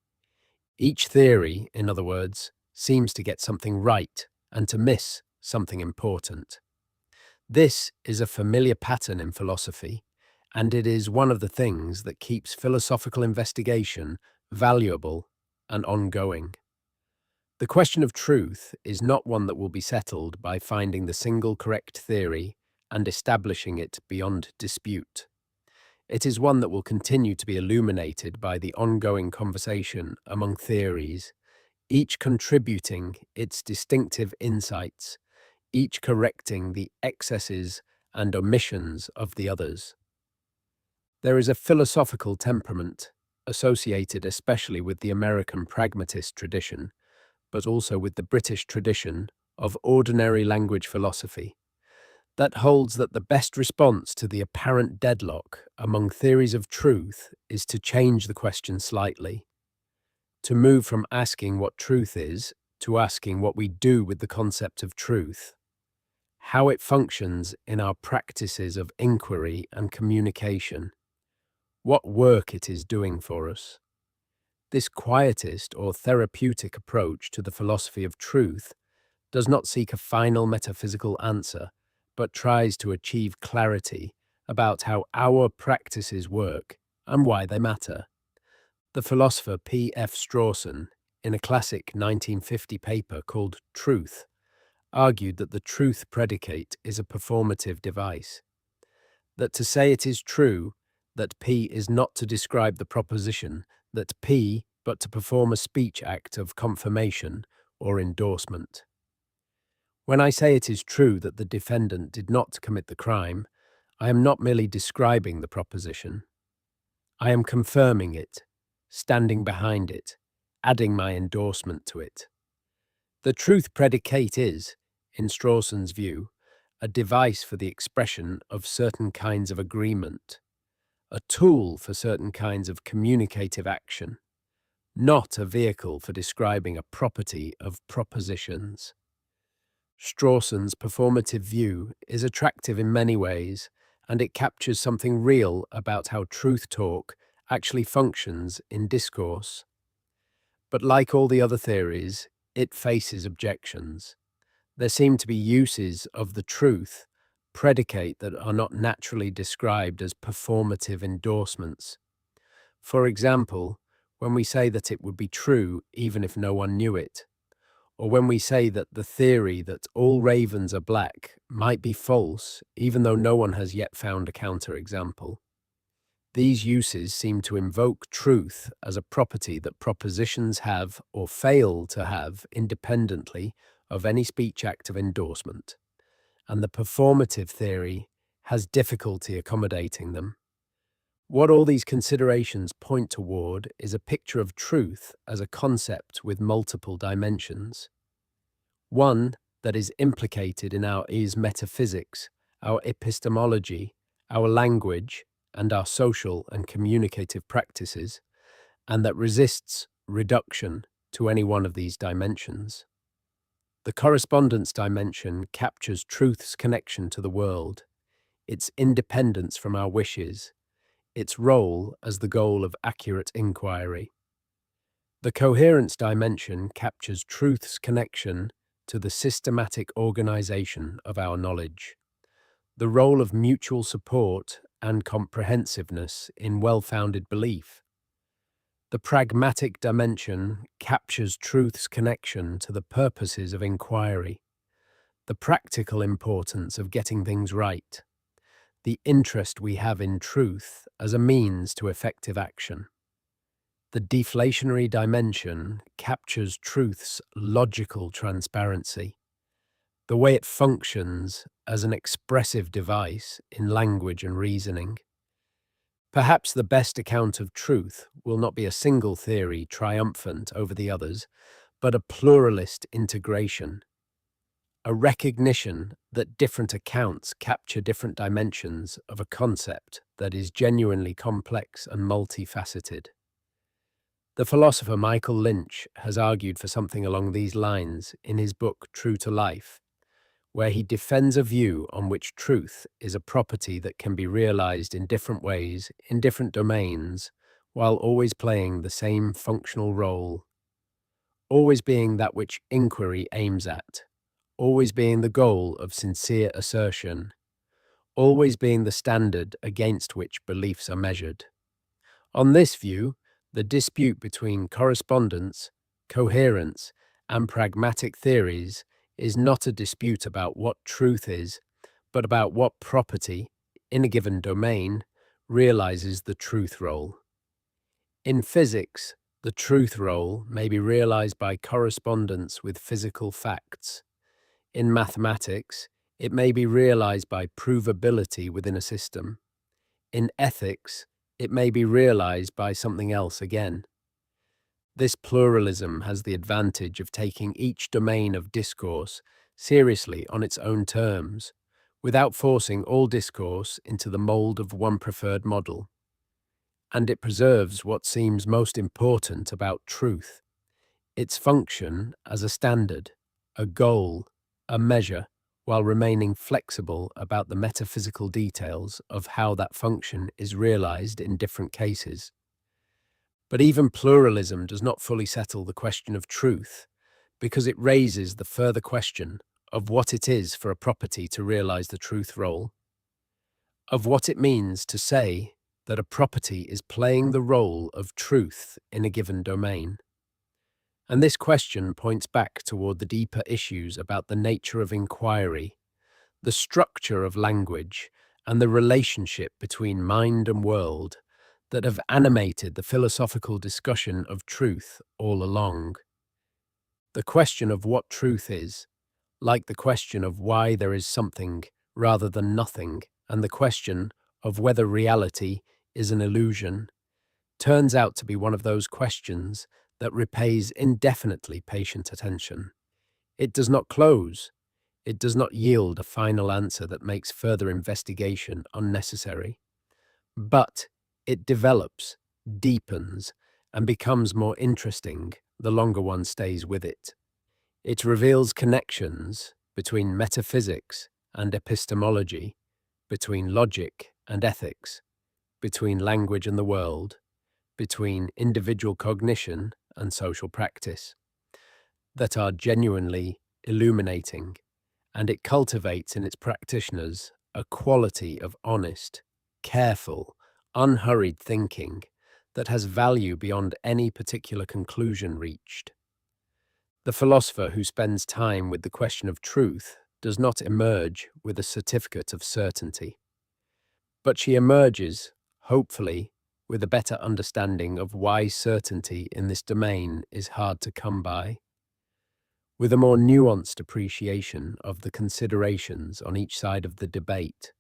Each theory, in other words, seems to get something right and to miss something important. This is a familiar pattern in philosophy, and it is one of the things that keeps philosophical investigation valuable and ongoing. The question of truth is not one that will be settled by finding the single correct theory and establishing it beyond dispute. It is one that will continue to be illuminated by the ongoing conversation among theories, each contributing its distinctive insights, each correcting the excesses and omissions of the others. There is a philosophical temperament associated especially with the American pragmatist tradition, but also with the British tradition of ordinary language philosophy, that holds that the best response to the apparent deadlock among theories of truth is to change the question slightly, to move from asking what truth is to asking what we do with the concept of truth, how it functions in our practices of inquiry and communication, what work it is doing for us. This quietist or therapeutic approach to the philosophy of truth does not seek a final metaphysical answer, but tries to achieve clarity about how our practices work and why they matter. The philosopher P.F. Strawson, in a classic 1950 paper called Truth, argued that the truth predicate is a performative device, that to say it is true that P is not to describe the proposition that P, but to perform a speech act of confirmation or endorsement. When I say it is true that the defendant did not commit the crime, I am not merely describing the proposition. I am confirming it, standing behind it, adding my endorsement to it. The truth predicate is, in Strawson's view, a device for the expression of certain kinds of agreement, a tool for certain kinds of communicative action, not a vehicle for describing a property of propositions. Strawson's performative view is attractive in many ways, and it captures something real about how truth talk actually functions in discourse. But like all the other theories, it faces objections. There seem to be uses of the truth, predicate that are not naturally described as performative endorsements. For example, when we say that it would be true even if no one knew it, or when we say that the theory that all ravens are black might be false even though no one has yet found a counterexample. These uses seem to invoke truth as a property that propositions have or fail to have independently of any speech act of endorsement, and the performative theory has difficulty accommodating them. What all these considerations point toward is a picture of truth as a concept with multiple dimensions. One that is implicated in our metaphysics, our epistemology, our language, and our social and communicative practices, and that resists reduction to any one of these dimensions. The correspondence dimension captures truth's connection to the world, its independence from our wishes, its role as the goal of accurate inquiry. The coherence dimension captures truth's connection to the systematic organization of our knowledge, the role of mutual support and comprehensiveness in well-founded belief. The pragmatic dimension captures truth's connection to the purposes of inquiry, the practical importance of getting things right, the interest we have in truth as a means to effective action. The deflationary dimension captures truth's logical transparency, the way it functions as an expressive device in language and reasoning. Perhaps the best account of truth will not be a single theory triumphant over the others, but a pluralist integration, a recognition that different accounts capture different dimensions of a concept that is genuinely complex and multifaceted. The philosopher Michael Lynch has argued for something along these lines in his book True to Life, where he defends a view on which truth is a property that can be realized in different ways, in different domains, while always playing the same functional role, always being that which inquiry aims at, always being the goal of sincere assertion, always being the standard against which beliefs are measured. On this view, the dispute between correspondence, coherence, and pragmatic theories is not a dispute about what truth is, but about what property, in a given domain, realizes the truth role. In physics, the truth role may be realized by correspondence with physical facts. In mathematics, it may be realized by provability within a system. In ethics, it may be realized by something else again. This pluralism has the advantage of taking each domain of discourse seriously on its own terms, without forcing all discourse into the mold of one preferred model. And it preserves what seems most important about truth, its function as a standard, a goal, a measure, while remaining flexible about the metaphysical details of how that function is realized in different cases. But even pluralism does not fully settle the question of truth, because it raises the further question of what it is for a property to realize the truth role, of what it means to say that a property is playing the role of truth in a given domain. And this question points back toward the deeper issues about the nature of inquiry, the structure of language, and the relationship between mind and world that have animated the philosophical discussion of truth all along. The question of what truth is, like the question of why there is something rather than nothing, and the question of whether reality is an illusion, turns out to be one of those questions that repays indefinitely patient attention. It does not close. It does not yield a final answer that makes further investigation unnecessary. But it develops, deepens, and becomes more interesting the longer one stays with it. It reveals connections between metaphysics and epistemology, between logic and ethics, between language and the world, between individual cognition and social practice, that are genuinely illuminating, and it cultivates in its practitioners a quality of honest, careful, unhurried thinking that has value beyond any particular conclusion reached. The philosopher who spends time with the question of truth does not emerge with a certificate of certainty, but she emerges, hopefully, with a better understanding of why certainty in this domain is hard to come by, with a more nuanced appreciation of the considerations on each side of the debate,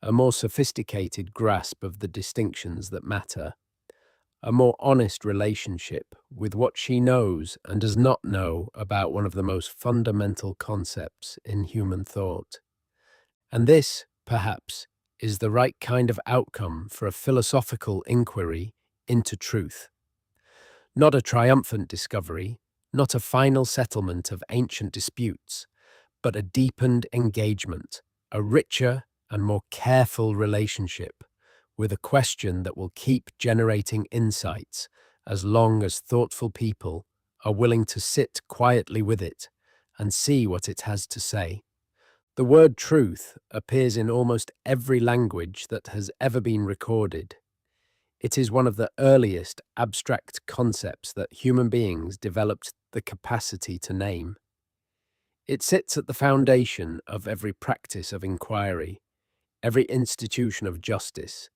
a more sophisticated grasp of the distinctions that matter, a more honest relationship with what she knows and does not know about one of the most fundamental concepts in human thought. And this, perhaps, is the right kind of outcome for a philosophical inquiry into truth. Not a triumphant discovery, not a final settlement of ancient disputes, but a deepened engagement, a richer and more careful relationship with a question that will keep generating insights as long as thoughtful people are willing to sit quietly with it and see what it has to say. The word truth appears in almost every language that has ever been recorded. It is one of the earliest abstract concepts that human beings developed the capacity to name. It sits at the foundation of every practice of inquiry, every institution of justice,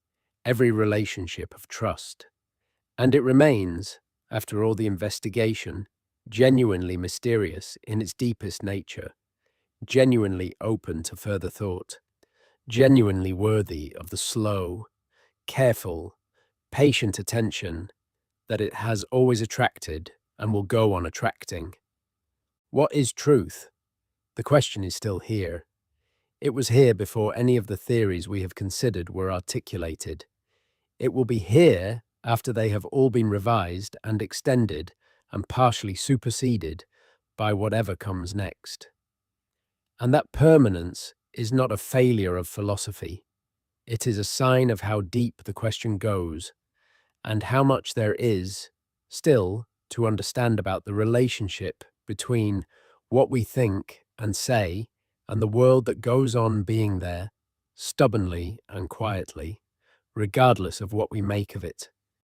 every relationship of trust. And it remains, after all the investigation, genuinely mysterious in its deepest nature, genuinely open to further thought, genuinely worthy of the slow, careful, patient attention that it has always attracted and will go on attracting. What is truth? The question is still here. It was here before any of the theories we have considered were articulated. It will be here after they have all been revised and extended and partially superseded by whatever comes next. And that permanence is not a failure of philosophy. It is a sign of how deep the question goes and how much there is still to understand about the relationship between what we think and say and the world that goes on being there, stubbornly and quietly, regardless of what we make of it.